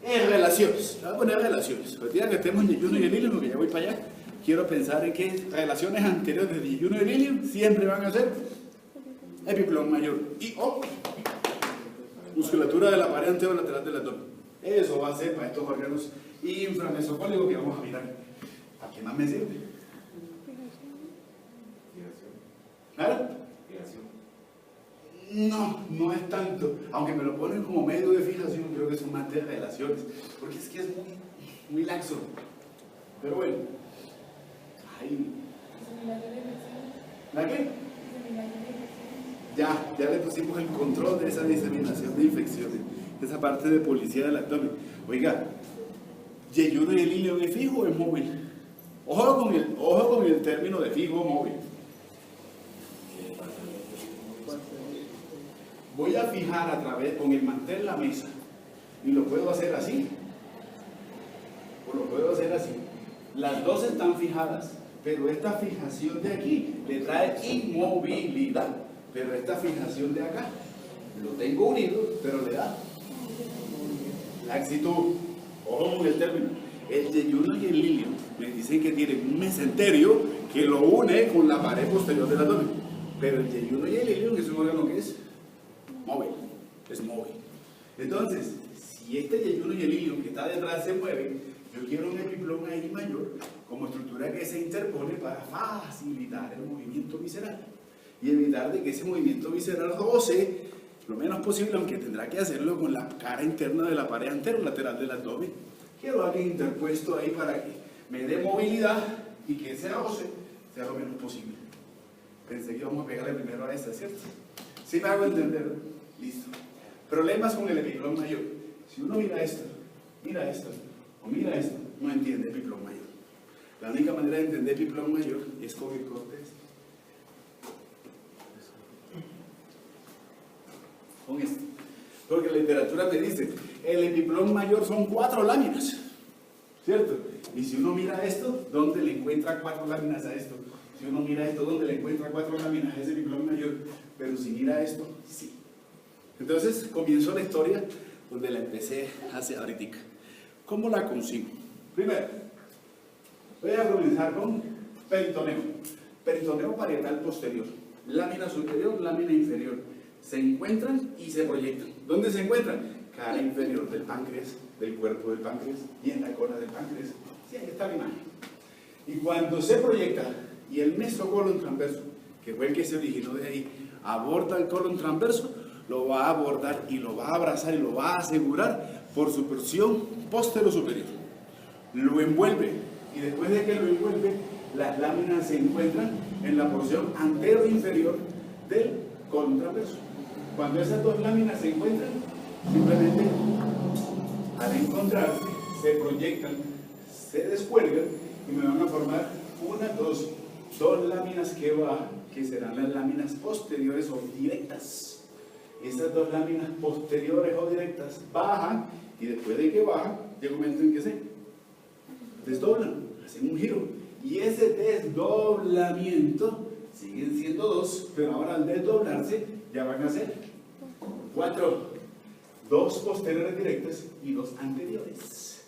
En relaciones. Le voy a poner relaciones. El día que estemos en yeyuno y delirium, porque ya voy para allá, quiero pensar en que relaciones anteriores de yeyuno y delirium siempre van a ser epiplón mayor. Y musculatura de la pared anterolateral del abdomen. Eso va a ser para estos órganos inframesocólicos que vamos a mirar. ¿A qué más me sirve? ¿Claro? No es tanto. Aunque me lo ponen como medio de fijación, creo que son más de relaciones. Porque es que es muy laxo. Pero bueno. Ay. ¿La qué? Ya le pusimos el control de esa diseminación de infecciones, esa parte de policía del abdomen. Oiga, ¿yeyuno y delirium es fijo o es móvil? Ojo con el término de fijo o móvil. Voy a fijar a través con el mantel la mesa y lo puedo hacer así o lo puedo hacer así. Las dos están fijadas, pero esta fijación de aquí le trae inmovilidad. Pero esta fijación de acá, lo tengo unido, pero le da laxitud. Ojo con el término. El yeyuno y el delirium me dicen que tienen un mesenterio que lo une con la pared posterior del abdomen. Pero el yeyuno y el delirium es un órgano que es móvil. Es móvil. Entonces, si este yeyuno y el delirium que está detrás se mueve, yo quiero un epiplón ahí mayor como estructura que se interpone para facilitar el movimiento visceral y evitar de que ese movimiento visceral roce lo menos posible, aunque tendrá que hacerlo con la cara interna de la pared anterolateral del abdomen. Quiero alguien interpuesto ahí para que me dé movilidad y que ese roce sea lo menos posible. Pensé que íbamos a pegarle primero a esta, ¿cierto? ¿Sí me hago entender? Listo. Problemas con el epiplón mayor. Si uno mira esto, o mira esto, no entiende epiplón mayor. La única manera de entender epiplón mayor es con el corte este. Con esto. Porque la literatura me dice, el epiplón mayor son 4 láminas, ¿cierto? Y si uno mira esto, ¿dónde le encuentra 4 láminas a esto? Si uno mira esto, ¿dónde le encuentra 4 láminas a ese epiplón mayor? Pero si mira esto, sí. Entonces comienzo la historia donde la empecé hace ahorita. ¿Cómo la consigo? Primero, voy a comenzar con peritoneo. Peritoneo parietal posterior. Lámina superior, lámina inferior. Se encuentran y se proyectan. ¿Dónde se encuentran? Cara inferior del páncreas, del cuerpo del páncreas y en la cola del páncreas. Sí, ahí está la imagen. Y cuando se proyecta y el mesocolon transverso, que fue el que se originó de ahí, aborda el colon transverso, lo va a abordar y lo va a abrazar y lo va a asegurar por su porción posterior-superior. Lo envuelve y después de que lo envuelve, las láminas se encuentran en la porción antero-inferior del colon transverso. Cuando esas dos láminas se encuentran, simplemente al encontrarse, se proyectan, se descuelgan y me van a formar dos láminas que bajan, que serán las láminas posteriores o directas. Estas dos láminas posteriores o directas bajan y después de que bajan, llega un momento en que se desdoblan, hacen un giro. Y ese desdoblamiento, siguen siendo 2, pero ahora al desdoblarse ya van a ser 4. 2 posteriores directas y 2 anteriores.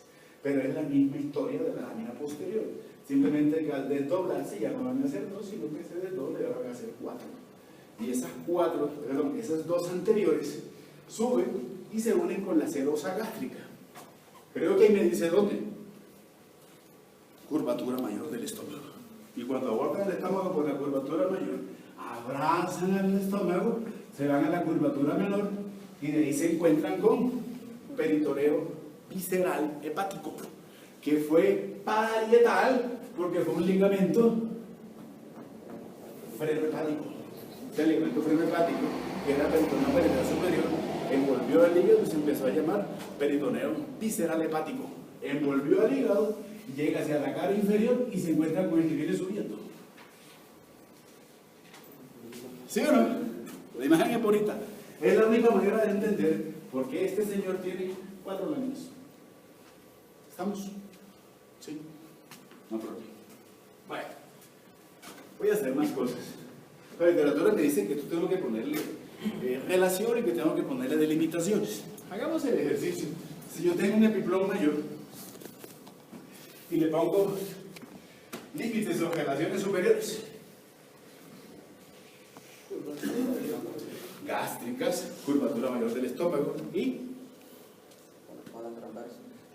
Pero es la misma historia de la lámina posterior. Simplemente que al desdoblarse ya no van a ser 2, sino que se desdoble y ahora van a ser 4. Y esas 2 anteriores suben y se unen con la serosa gástrica. Creo que ahí me dice dónde. Curvatura mayor del estómago. Y cuando abordan el estómago por la curvatura mayor, abrazan al estómago, se van a la curvatura menor y de ahí se encuentran con peritoneo visceral hepático, que fue parietal porque fue un ligamento freno-hepático. El ligamento freno-hepático, que era peritoneo parietal superior, envolvió el hígado y se empezó a llamar peritoneo visceral hepático. Envolvió al hígado, llega hacia la cara inferior y se encuentra con el que viene subiendo. ¿Sí o no? La imagen es bonita. Es la única manera de entender por qué este señor tiene 4 láminas. ¿Estamos? ¿Sí? No problema. Bueno, voy a hacer más cosas. La literatura me dice que tú tengo que ponerle relación y que tengo que ponerle delimitaciones. Hagamos el ejercicio. Si yo tengo un epiplón mayor y le pongo límites o relaciones superiores, gástricas, curvatura mayor del estómago y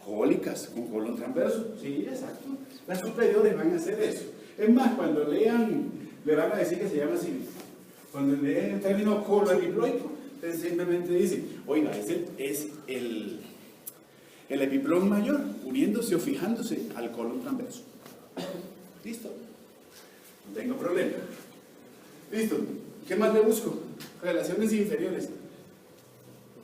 cólicas con colon transverso. Sí, exacto. Las superiores van a hacer eso. Es más, cuando lean, le van a decir que se llama así. Cuando leen el término coloepiploico, entonces simplemente dicen, oiga, es el epiplón mayor uniéndose o fijándose al colon transverso. ¿Listo? No tengo problema. ¿Listo? ¿Qué más le busco? Relaciones inferiores.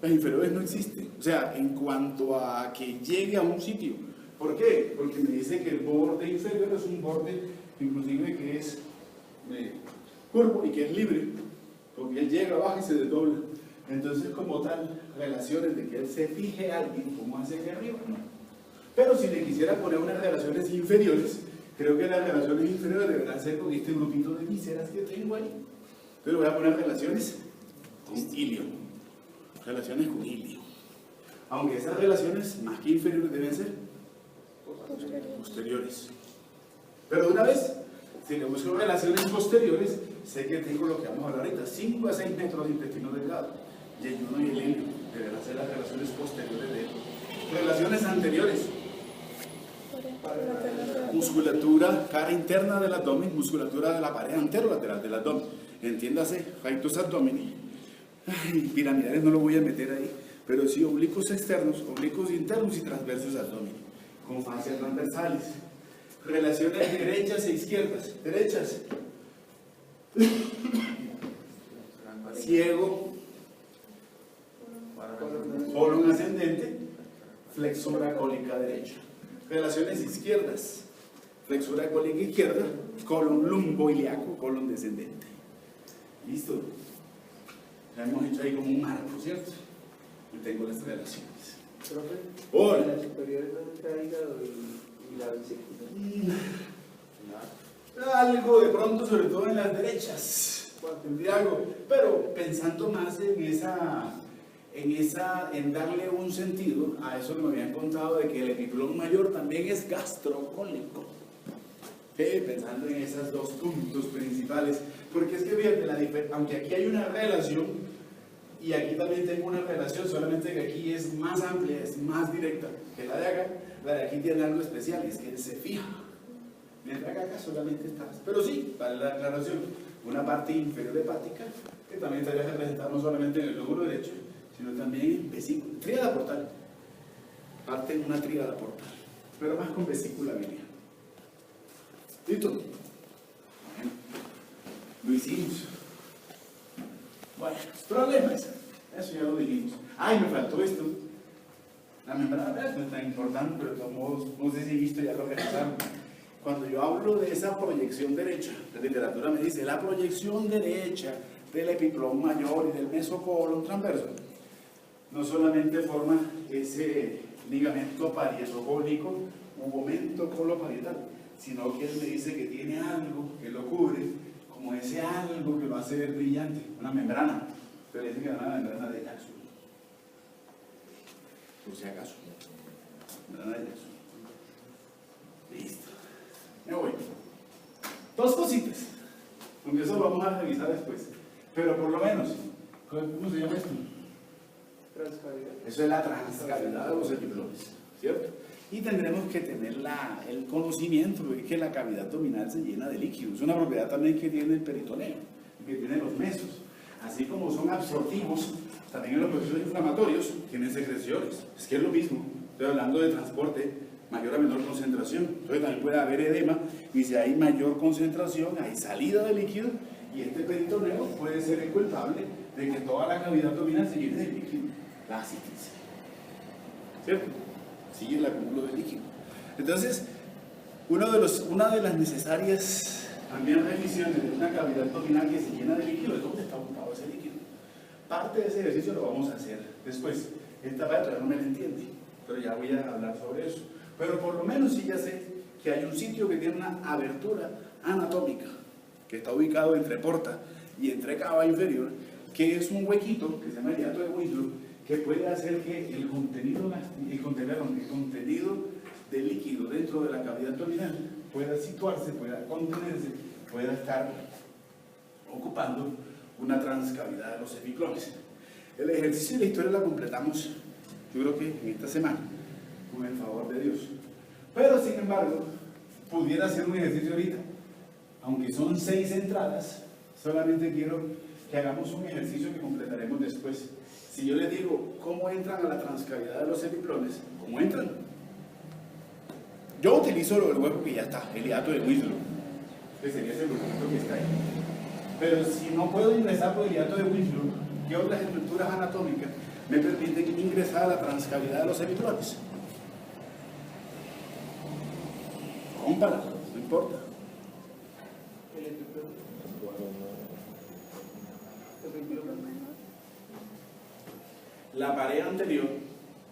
Las inferiores no existen. O sea, en cuanto a que llegue a un sitio. ¿Por qué? Porque me dice que el borde inferior es un borde, inclusive que es curvo y que es libre. Porque él llega abajo y se desdobla. Entonces, como tal, relaciones de que él se fije a alguien como hace aquí arriba, no. Pero si le quisiera poner unas relaciones inferiores, creo que las relaciones inferiores deberán ser con este grupito de vísceras que tengo ahí. Pero voy a poner relaciones con ilio. Relaciones con ilio. Aunque esas relaciones, más que inferiores, deben ser posteriores. Pero de una vez, si le busco relaciones posteriores, sé que tengo lo que vamos a hablar ahorita, 5 a 6 metros de intestino delgado. Y el yuno y el ilio deberán ser las relaciones posteriores de él. Relaciones anteriores. Musculatura, cara interna del abdomen, musculatura de la pared anterolateral del abdomen. Entiéndase, rectus abdomini. Piramidales no lo voy a meter ahí, pero sí oblicuos externos, oblicuos internos y transversos abdomini, con fascias transversales. Relaciones derechas e izquierdas. Derechas. Ciego. colon ascendente, flexura cólica derecha. Relaciones izquierdas, flexura cólica izquierda, colon lumboiliaco, colon descendente. ¿Listo? Ya hemos hecho ahí como un marco, ¿cierto? Y tengo las relaciones. Profe, Hola. ¿la superior es donde está el hígado y la vesícula? Algo de pronto, sobre todo en las derechas, tendría algo, pero pensando más en darle un sentido a eso que me habían contado de que el epiplón mayor también es gastrocólico. Pensando en esos dos puntos principales, porque es que fíjate, aunque aquí hay una relación y aquí también tengo una relación, solamente que aquí es más amplia, es más directa que la de acá, la de aquí tiene algo especial, y es que se fija. Mientras que acá solamente está, pero sí, vale la aclaración, una parte inferior hepática que también estaría representada no solamente en el lóbulo derecho, sino también en vesícula, tríada portal, parte en una tríada portal, pero más con vesícula biliar. ¿Listo? Bueno, lo hicimos. Bueno, problemas, eso ya lo dijimos. Ay, me faltó esto. La membrana no es tan importante, pero de todos modos, no sé si he visto ya lo que pasaron. Cuando yo hablo de esa proyección derecha, la literatura me dice la proyección derecha del epiplón mayor y del mesocolon transverso, no solamente forma ese ligamento parietocólico u momento coloparietal, sino que él me dice que tiene algo que lo cubre, como ese algo que lo hace ver brillante, una membrana. Pero dice que es una membrana de Jackson. Por si acaso. Membrana de Jackson. Listo. Me voy. Dos cositas. Aunque eso lo vamos a revisar después. Pero por lo menos, ¿cómo se llama esto? Transcavidad. Eso es la transcavidad de los epiplones, ¿cierto? Y tendremos que tener el conocimiento de que la cavidad abdominal se llena de líquido. Es una propiedad también que tiene el peritoneo, que tiene los mesos. Así como son absortivos, también en los procesos inflamatorios tienen secreciones. Es que es lo mismo. Estoy hablando de transporte, mayor a menor concentración. Entonces también puede haber edema, y si hay mayor concentración, hay salida de líquido, y este peritoneo puede ser el culpable de que toda la cavidad abdominal se llene de líquido. La asistencia. ¿Cierto? Sigue el acúmulo de líquido. Entonces, una de las necesarias también revisiones de una cavidad abdominal que se llena de líquido es dónde está ocupado ese líquido. Parte de ese ejercicio lo vamos a hacer después. Esta parte todavía no me la entiende, pero ya voy a hablar sobre eso. Pero por lo menos sí ya sé que hay un sitio que tiene una abertura anatómica, que está ubicado entre porta y entre cava inferior, que es un huequito que se llama el hiato de Winslow, que puede hacer que el contenido de líquido dentro de la cavidad abdominal pueda situarse, pueda contenerse, pueda estar ocupando una transcavidad de los epiplones. El ejercicio de la historia la completamos, yo creo que en esta semana, con el favor de Dios. Pero sin embargo, pudiera hacer un ejercicio ahorita. Aunque son 6 entradas, solamente quiero que hagamos un ejercicio que completaremos después. Si yo les digo cómo entran a la transcavidad de los epiplones, ¿cómo entran? Yo utilizo el hueco que ya está, el hiato de Winslow, que sería ese huequito que está ahí. Pero si no puedo ingresar por el hiato de Winslow, ¿qué otras estructuras anatómicas me permiten ingresar a la transcavidad de los epiplones? Cómpala, no importa. El epiplón. Epiplón. La pared anterior,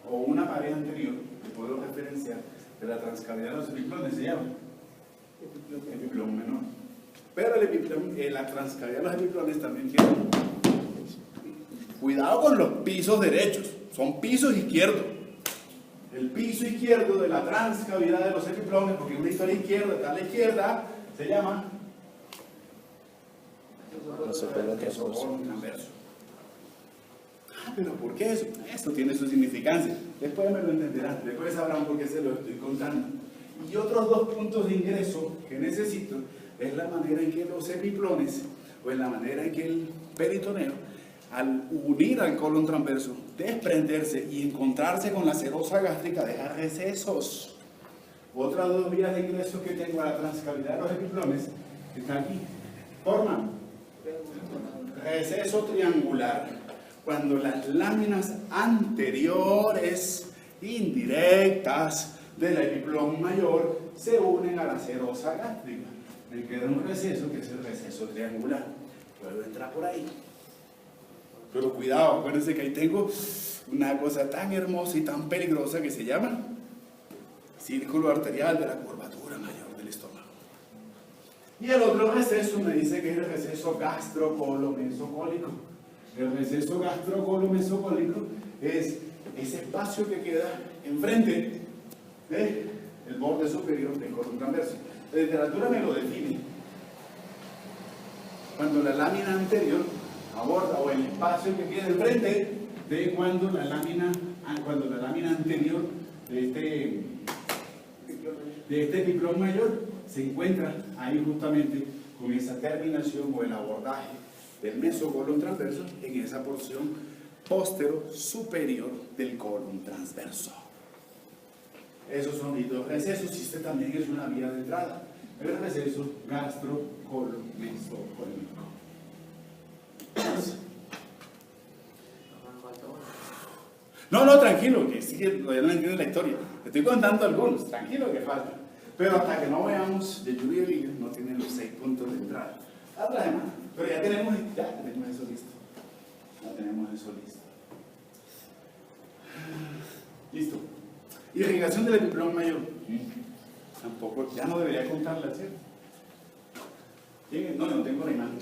o una pared anterior, que puedo referenciar, de la transcavidad de los epiplones se llama epiplón menor. Pero el epiplón, la transcavidad de los epiplones también tiene. Cuidado con los pisos derechos, son pisos izquierdos. El piso izquierdo de la transcavidad de los epiplones, porque una historia izquierda está a la izquierda, se llama mesocolon transverso. Pero ¿por qué eso? Esto tiene su significancia. Después me lo entenderán, después sabrán por qué se lo estoy contando. Y otros 2 puntos de ingreso que necesito es la manera en que los epiplones, o en la manera en que el peritoneo, al unir al colon transverso, desprenderse y encontrarse con la serosa gástrica, deja recesos. Otras 2 vías de ingreso que tengo a la transcavidad de los epiplones, que están aquí, forman receso triangular. cuando las láminas anteriores indirectas del epiplón mayor se unen a la serosa gástrica. Me queda un receso que es el receso triangular. Puedo entrar por ahí. Pero cuidado, acuérdense que ahí tengo una cosa tan hermosa y tan peligrosa que se llama círculo arterial de la curvatura mayor del estómago. Y el otro receso me dice que es el receso gastrocolomesocólico. El receso gastrocolomesocólico es ese espacio que queda enfrente del borde superior del colon transverso. La literatura me lo define. Cuando la lámina anterior aborda, o el espacio que queda enfrente de cuando la lámina anterior de este epiplón mayor se encuentra ahí justamente con esa terminación o el abordaje del mesocolon transverso en esa porción póstero superior del colon transverso. Esos son mis dos recesos, y este también es una vía de entrada. El receso gastrocolomesocólico. No, tranquilo, que sí que todavía no entiendo la historia. Te estoy contando algunos, tranquilo que falta. Pero hasta que no veamos de lluvia y liga, no tienen los 6 puntos de entrada. Otra semana. Pero ya tenemos eso listo. Ya tenemos eso listo. Listo. Irrigación del epiplón mayor. Tampoco, ya no debería contarla, ¿cierto? No, no tengo la imagen.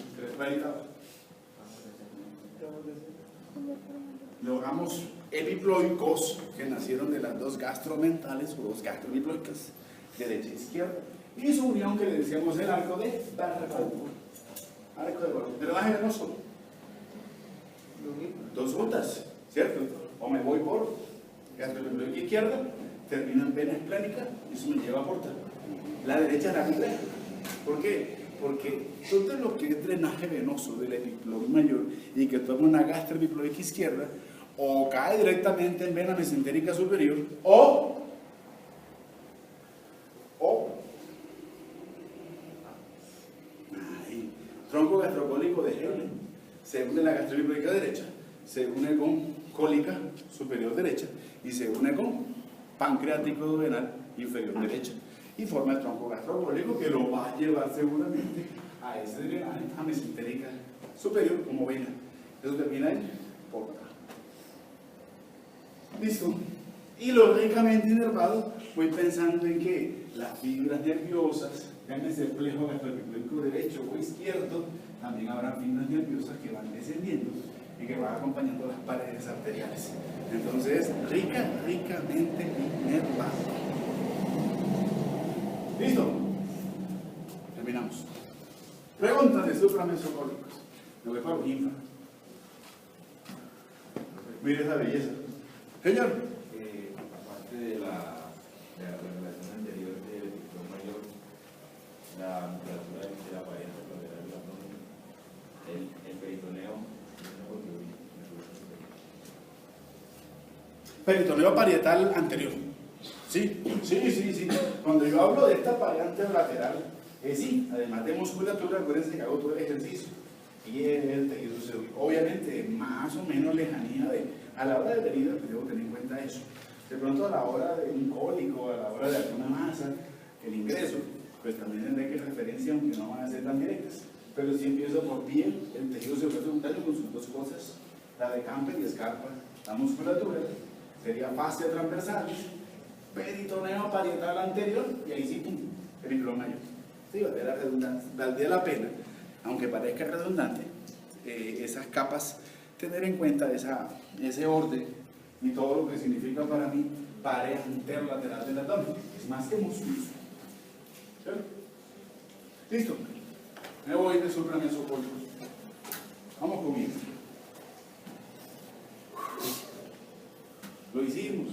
Logramos epiploicos que nacieron de las dos gastromentales o dos gastroepiploicas, derecha e izquierda, y su unión que le decíamos el arco de Barco. Arco de Barco. Drenaje venoso. Dos rutas, ¿cierto? O me voy por gastroepiploica izquierda, termino en vena esplénica y eso me lleva a porta. La derecha es la compleja. ¿Por qué? Porque todo lo que es drenaje venoso del epiplón mayor y que toma una gastroepiploica izquierda, o cae directamente en vena mesentérica superior, o tronco gastrocólico de Henle, se une la gastroepiploica derecha, se une con cólica superior derecha y se une con pancreático duodenal inferior derecha, y forma el tronco gastrocólico que lo va a llevar seguramente a ese drenaje a mesentérica superior como vena. Eso termina en porta. Listo. Y lógicamente inervado, voy pensando en que las fibras nerviosas, llámese flejo gastroepiploico derecho o izquierdo, también habrá fibras nerviosas que van descendiendo y que van acompañando las paredes arteriales. Entonces, ricamente inervado. ¿Listo? Terminamos. Preguntas de supramesocólicos. Me voy para infra. Mire esa belleza. Señor. Aparte de la relación anterior del epiplón mayor, la musculatura de la pared lateral del abdomen, el peritoneo, Peritoneo parietal anterior. Sí. Cuando yo hablo de esta pared anterolateral, sí, además de musculatura, acuérdense que hago todo el ejercicio. Y el tejido célulo, obviamente, más o menos lejanía a la hora de la herida, pues debo tener en cuenta eso. De pronto, a la hora de un cólico, a la hora de alguna masa, el ingreso, pues también tendré que referencia, aunque no van a ser tan directas. Pero si empiezo por bien, el tejido celular secundario con sus dos cosas, la de Camper y Scarpa, la musculatura, sería fascia transversal, peritoneo parietal anterior, y ahí sí, pum, epiplón mayor. Sí, valdría la pena, aunque parezca redundante, esas capas, tener en cuenta ese orden y todo lo que significa para mí pared anterolateral del abdomen. Es más que musculoso. ¿Sí? ¿Listo? Me voy de supramesocólico. Vamos conmigo. Lo hicimos.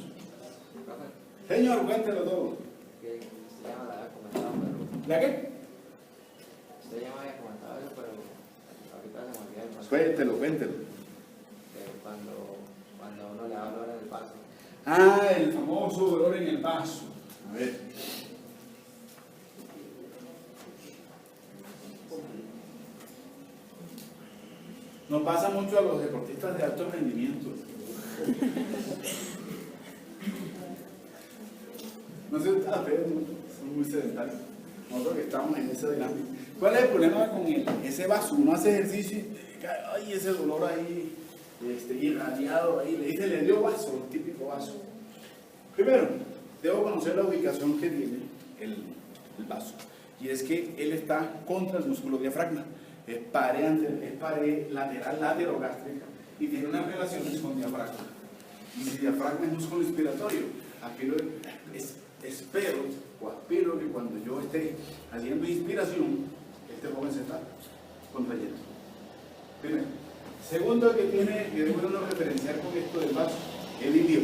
Señor, cuéntelo todo. Usted ya me lo había comentado, pero... ¿La qué? Usted ya me había comentado eso, pero ahorita se me olvidó el paso. Cuéntelo. Cuando uno le da dolor en el paso. Ah, el famoso dolor en el vaso. A ver. Nos pasa mucho a los deportistas de alto rendimiento. No sé, ustedes son muy sedentarios. Nosotros que estamos en ese dinámico. ¿Cuál es el problema con ese vaso? Uno hace ejercicio y ay, ese dolor ahí, irradiado ahí, le dio vaso, el típico vaso. Primero, debo conocer la ubicación que tiene el vaso. Y es que él está contra el músculo diafragma. Es pared lateral laterogástrica y tiene unas relaciones con diafragma. Y si diafragma es músculo inspiratorio, aquello espero o aspiro que cuando yo esté haciendo inspiración, este joven se está contrayendo. Primero. Segundo que debo referenciar con esto del vaso, el ilio.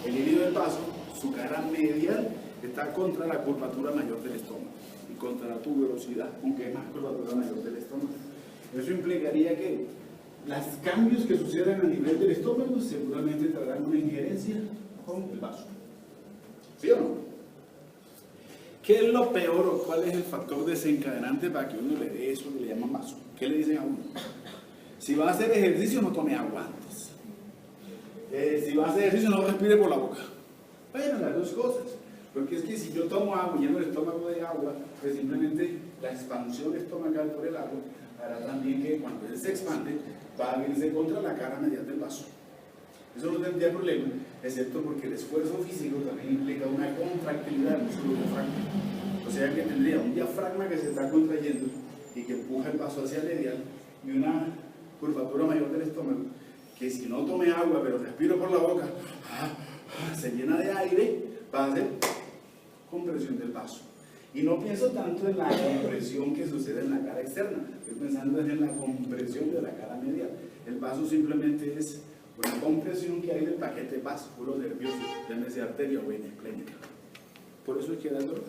El ilio del vaso, su cara medial está contra la curvatura mayor del estómago y contra la tuberosidad, aunque es más curvatura mayor del estómago. Eso implicaría que los cambios que sucedan a nivel del estómago seguramente traerán una injerencia con el vaso. ¿Sí o no? ¿Qué es lo peor o cuál es el factor desencadenante para que uno le dé eso que le llaman vaso? ¿Qué le dicen a uno? Si va a hacer ejercicio, no tome agua antes. Si va a hacer ejercicio, no respire por la boca. Bueno, las dos cosas. Porque es que si yo tomo agua y lleno el estómago de agua, pues simplemente la expansión estomacal por el agua hará también que cuando él se expande, va a irse contra la cara medial del vaso. Eso no tendría problema, excepto porque el esfuerzo físico también implica una contractilidad del músculo diafragma. O sea que tendría un diafragma que se está contrayendo y que empuja el vaso hacia medial y una curvatura mayor del estómago, que si no tome agua pero respiro por la boca, se llena de aire, va a hacer compresión del vaso. Y no pienso tanto en la compresión que sucede en la cara externa, estoy pensando en la compresión de la cara medial. El vaso simplemente es una compresión que hay del paquete vasculo nervioso, llámese arteria o vena esplénica. Por eso es que da dolor,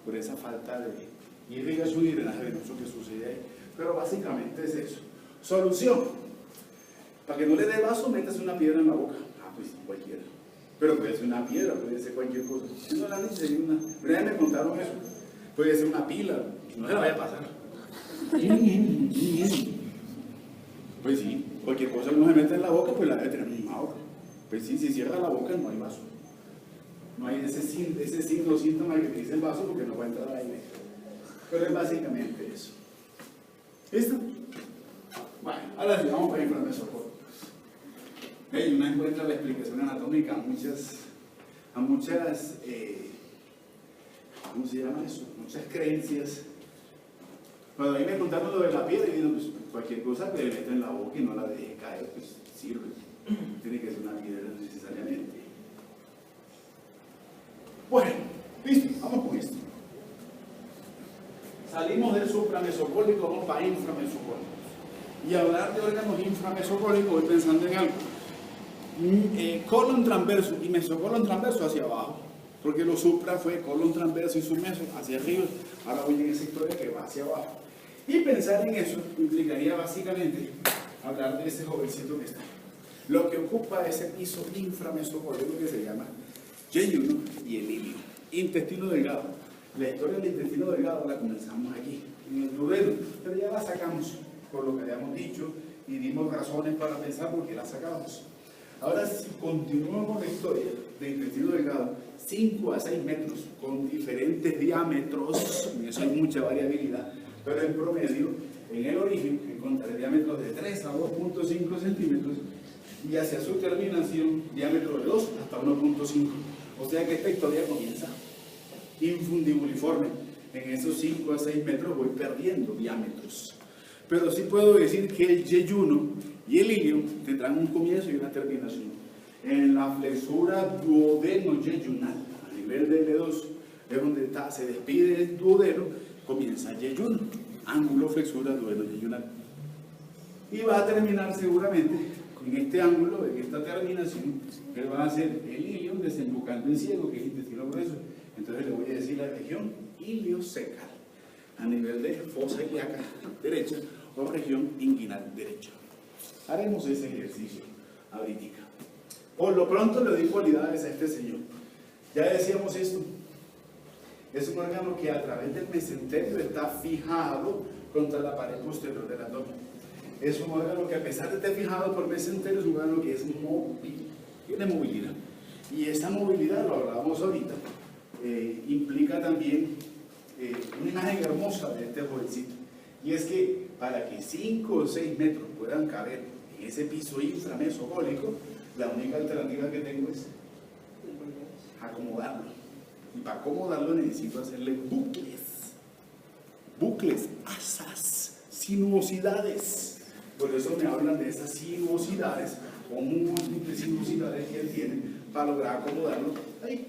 por esa falta de irrigación y drenaje venoso que sucede ahí. Pero básicamente es eso. Solución: para que no le dé vaso, métase una piedra en la boca. Pues cualquiera. Pero puede ser una piedra, puede ser cualquier cosa. Si no la han dicho, una vez me contaron eso. Puede ser una pila, no se la vaya a pasar. Pues sí, cualquier cosa que uno se mete en la boca, pues la debe tener en una boca. Pues sí, si cierra la boca no hay vaso. No hay ese signo, síntoma que te dice el vaso porque no va a entrar aire. Pero es básicamente eso. ¿Listo? Bueno, ahora sí, vamos para inframesocorticos. Uno encuentra la explicación anatómica a muchas ¿cómo se llama eso? Muchas creencias. Cuando a mí me contaron lo de la piedra, y digo, pues cualquier cosa que le meta en la boca y no la deje caer, pues sirve. Tiene que ser una piedra necesariamente. Bueno, listo, vamos con esto. Salimos del supramesocólico, vamos para inframesocólicos. Y hablar de órganos inframesocólicos, voy pensando en algo. Colon transverso y mesocolon transverso hacia abajo, porque lo supra fue colon transverso y submeso hacia arriba. Ahora voy en esa historia que va hacia abajo. Y pensar en eso implicaría básicamente hablar de ese jovencito que está ahí. Lo que ocupa ese piso inframesocólico que se llama yeyuno y el ilio. Intestino delgado. La historia del intestino delgado la comenzamos aquí, en el duodeno, pero ya la sacamos por lo que habíamos dicho y dimos razones para pensar por qué la sacamos. Ahora, si continuamos con la historia del intestino delgado, 5 a 6 metros con diferentes diámetros, en eso hay mucha variabilidad, pero en promedio, en el origen, encontraré diámetros de 3 a 2.5 centímetros y hacia su terminación, diámetro de 2 hasta 1.5. O sea que esta historia comienza infundibuliforme. En esos 5 a 6 metros voy perdiendo diámetros. Pero sí puedo decir que el yeyuno y el ilio tendrán un comienzo y una terminación. En la flexura duodeno-yeyunal, a nivel del dedo, es donde se despide el duodeno, comienza el yeyuno, ángulo flexura duodeno-yeyunal. Y va a terminar seguramente en este ángulo, en esta terminación, que va a ser el ilio desembocando en ciego, que es intestino grueso. Entonces le voy a decir la región iliocecal, a nivel de fosa ilíaca derecha o región inguinal derecha. Haremos ese ejercicio ahorita. Por lo pronto le doy cualidades a este señor. Ya decíamos esto. Es un órgano que a través del mesenterio está fijado contra la pared posterior del abdomen. es un órgano que, a pesar de estar fijado por mesentero, es un órgano que es móvil, tiene movilidad. Y esa movilidad, lo hablábamos ahorita, implica también una imagen hermosa de este jovencito. Y es que para que 5 o 6 metros puedan caber en ese piso inframesocólico, la única alternativa que tengo es acomodarlo. Y para acomodarlo necesito hacerle bucles, asas, sinuosidades. Por eso me hablan de esas sinuosidades o múltiples sinuosidades que él tiene para lograr acomodarlo ahí.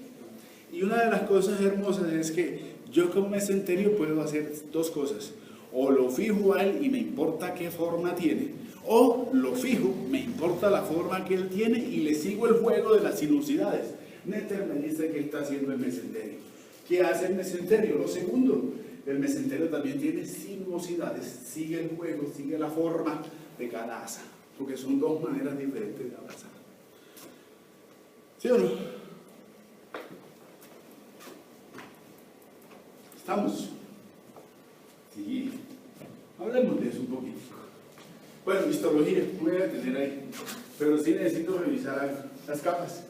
Y una de las cosas hermosas es que yo como mesenterio puedo hacer dos cosas: o lo fijo a él y me importa qué forma tiene, o lo fijo, me importa la forma que él tiene y le sigo el juego de las sinuosidades. Netter me dice que está haciendo el mesenterio. ¿Qué hace el mesenterio? Lo segundo, el mesenterio también tiene sinuosidades, sigue el juego, sigue la forma de cada asa, porque son dos maneras diferentes de abrazar. ¿Sí o no? ¿Estamos? Sí. Hablemos de eso un poquito. Bueno, histología, no voy a detener ahí, pero sí necesito revisar las capas.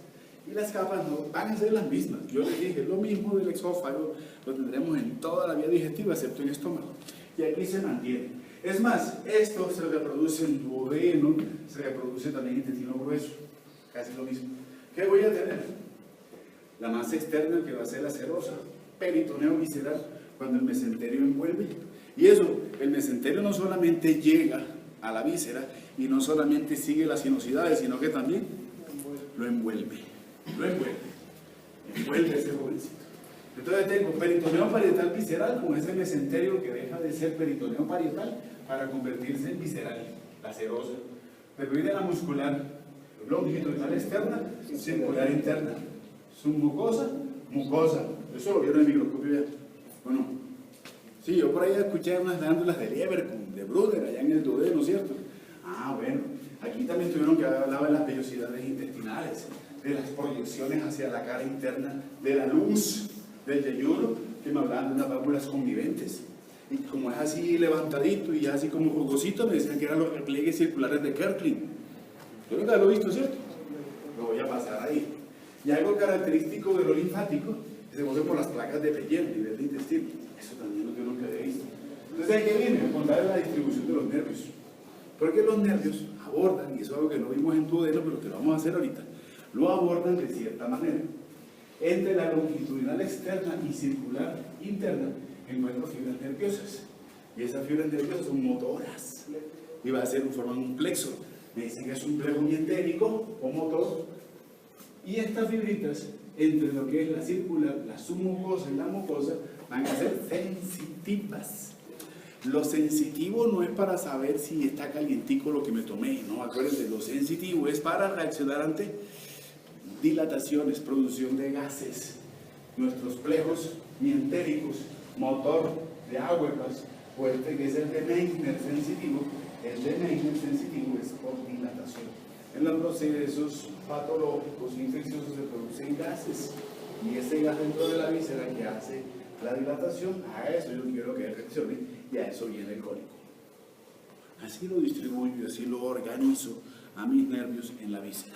Y las capas no van a ser las mismas. Yo les dije, lo mismo del exófago lo tendremos en toda la vía digestiva, excepto en el estómago. Y aquí se mantiene. Es más, esto se reproduce en duodeno, se reproduce también en intestino grueso. Casi lo mismo. ¿Qué voy a tener? La masa externa, que va a ser la serosa, peritoneo visceral, cuando el mesenterio envuelve. Y eso, el mesenterio no solamente llega a la víscera y no solamente sigue las sinuosidades, sino que también lo envuelve. Envuelve ese jovencito. Entonces tengo peritoneo parietal visceral con ese mesenterio que deja de ser peritoneo parietal para convertirse en visceral, la serosa. Pervínea muscular longitudinal externa, circular interna. Submucosa, mucosa. Eso lo vieron en el microscopio ya. Bueno, sí, yo por ahí escuché unas glándulas de Leverkusen, de Bruder, allá en el duodeno, ¿cierto? Ah, bueno, aquí también tuvieron que hablar de las vellosidades intestinales, de las proyecciones hacia la cara interna, de la luz del yeyuno, que me hablaban de unas válvulas conviventes. Y como es así levantadito y así como jugosito, me decían que eran los repliegues circulares de Kerkling. Yo nunca lo he visto, ¿cierto? Lo voy a pasar ahí. Y algo característico de lo linfático se mueve por las placas de Peyer, nivel de intestino. Eso también yo nunca había visto. Entonces, ¿de qué viene? Contar la distribución de los nervios. Porque los nervios abordan, y eso es algo que no vimos en duodeno, pero que lo vamos a hacer ahorita, lo abordan de cierta manera. Entre la longitudinal externa y circular interna encuentro fibras nerviosas. Y esas fibras nerviosas son motoras. Y va a ser formar un plexo. Me dicen que es un plexo mientérico o motor. Y estas fibritas, entre lo que es la circular, la submucosa y la mucosa, van a ser sensitivas. Lo sensitivo no es para saber si está calientico lo que me tomé, no, acuérdense, lo sensitivo es para reaccionar ante dilataciones, producción de gases. Nuestros plejos mientéricos, motor de Auerbach, o este que es el de Meissner sensitivo, el de Meissner sensitivo es por dilatación. En los procesos patológicos infecciosos se producen gases, y ese gas dentro de la víscera que hace la dilatación, a eso yo quiero que reaccione, y a eso viene el cólico. Así lo distribuyo y así lo organizo a mis nervios en la víscera.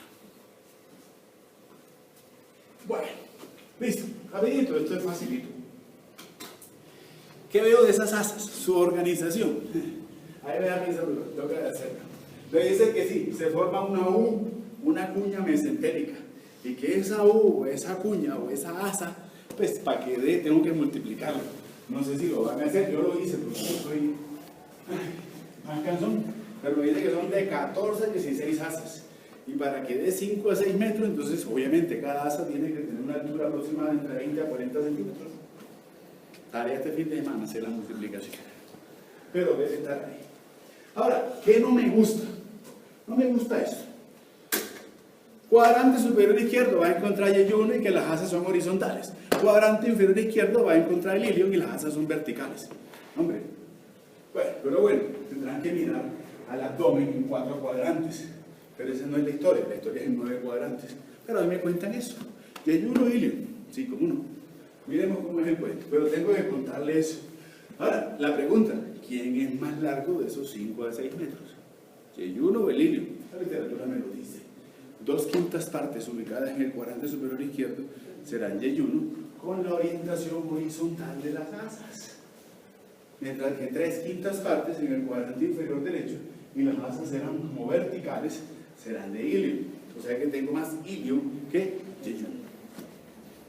Bueno, listo, rapidito, esto es facilito. ¿Qué veo de esas asas? Su organización. Ahí me da risa, pero tengo que hacerlo. Le dice que sí, se forma una U, una cuña mesentérica, y que esa U, esa cuña o esa asa, pues para que dé, tengo que multiplicarlo. No sé si lo van a hacer, yo lo hice, porque yo soy más cansón, pero me dice que son de 14 a 16 asas. Y para que dé 5 a 6 metros, entonces obviamente cada asa tiene que tener una altura aproximada entre 20 a 40 centímetros. Tarea este fin de semana hacer la multiplicación. Pero debe estar ahí. Ahora, ¿qué no me gusta? No me gusta eso. Cuadrante superior izquierdo va a encontrar yeyuno y que las asas son horizontales. Cuadrante inferior izquierdo va a encontrar el ilion y las asas son verticales. Hombre, bueno, pero bueno, tendrán que mirar al abdomen en 4 cuadrantes. Pero esa no es la historia es en 9 cuadrantes. Pero a mí me cuentan eso. Yeyuno, ilion, sí, como no. Miremos cómo es el cuento, pero tengo que contarle eso. Ahora, la pregunta, ¿quién es más largo de esos 5 a 6 metros? Yeyuno o el ilio. La literatura me lo dice. 2/5 partes ubicadas en el cuadrante superior izquierdo serán yeyuno con la orientación horizontal de las asas. Mientras que 3/5 partes en el cuadrante inferior derecho y las asas serán como verticales, serán de ilio. O sea que tengo más ilio que yeyuno.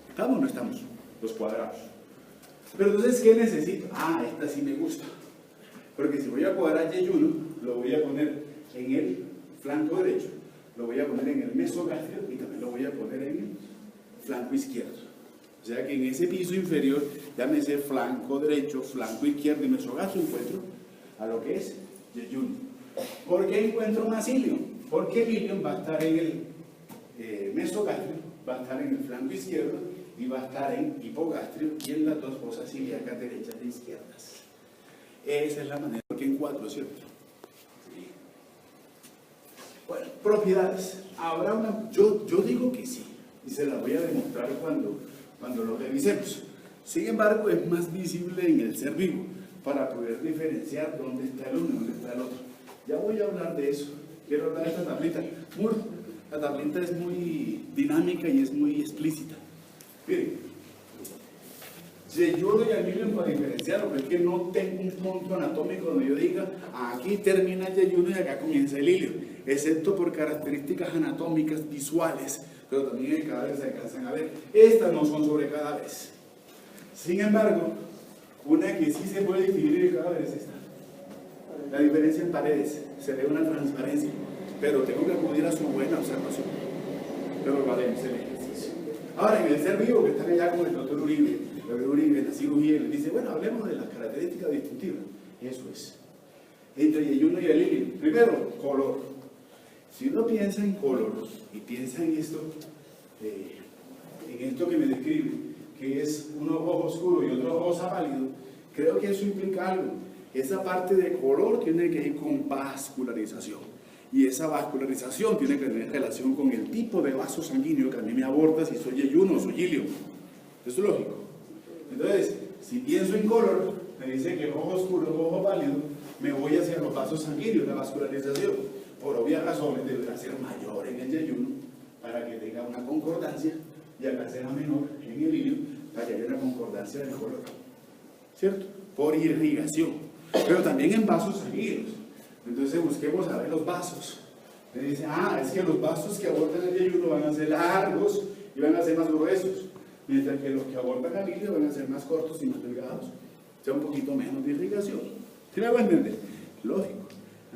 ¿Estamos o no estamos? Los cuadrados. Pero entonces, ¿qué necesito? Ah, esta sí me gusta. Porque si voy a cuadrar yeyuno, lo voy a poner en el flanco derecho, lo voy a poner en el mesogastrio y también lo voy a poner en el flanco izquierdo. O sea que en ese piso inferior, llámese flanco derecho, flanco izquierdo y mesogastrio, encuentro a lo que es yeyuno. ¿Por qué encuentro más ilio? Porque el ilio va a estar en el mesogastrio, va a estar en el flanco izquierdo y va a estar en hipogastrio y en las dos fosas ilíacas derechas e izquierdas. Esa es la manera, porque en 4, ¿cierto? Sí. Bueno, propiedades. Habrá una, yo digo que sí, y se las voy a demostrar cuando lo revisemos. Sin embargo, es más visible en el ser vivo, para poder diferenciar dónde está el uno y dónde está el otro. Ya voy a hablar de eso. Quiero hablar de esta tablita. La tablita es muy dinámica y es muy explícita. Miren, yeyuno y anilio para diferenciarlo, pero es que no tengo un punto anatómico donde yo diga aquí termina el yeyuno y acá comienza el ilio, excepto por características anatómicas visuales, pero también en cadáveres se alcanzan a ver. Estas no son sobre cadáveres. Sin embargo, una que sí se puede dividir en cadáveres es esta. La diferencia en paredes, se ve una transparencia, pero tengo que acudir a su buena observación. Pero lo haremos el ejercicio. Ahora, en el ser vivo, que están allá con el doctor Uribe, en la cirugía, le dice, bueno, hablemos de las características distintivas. Eso es. Entre yeyuno y el ilio. Primero, color. Si uno piensa en color y piensa en esto que me describe, que es un ojo oscuro y otro rosa pálido, creo que eso implica algo. Esa parte de color tiene que ir con vascularización. Y esa vascularización tiene que tener relación con el tipo de vaso sanguíneo que a mí me aborda si soy yeyuno o soy ilio. Eso es lógico. Entonces, si pienso en color, me dice que rojo oscuro, rojo pálido, me voy hacia los vasos sanguíneos, la vascularización. Por obvias razones deberá ser mayor en el yeyuno para que tenga una concordancia y acá será menor en el ilio para que haya una concordancia del color. ¿Cierto? Por irrigación. Pero también en vasos sanguíneos. Entonces busquemos a ver los vasos. Me dice, es que los vasos que abordan el yeyuno van a ser largos y van a ser más gruesos, mientras que los que abordan el ilio van a ser más cortos y más delgados. O sea, un poquito menos de irrigación. ¿Sí me va a entender? Lógico.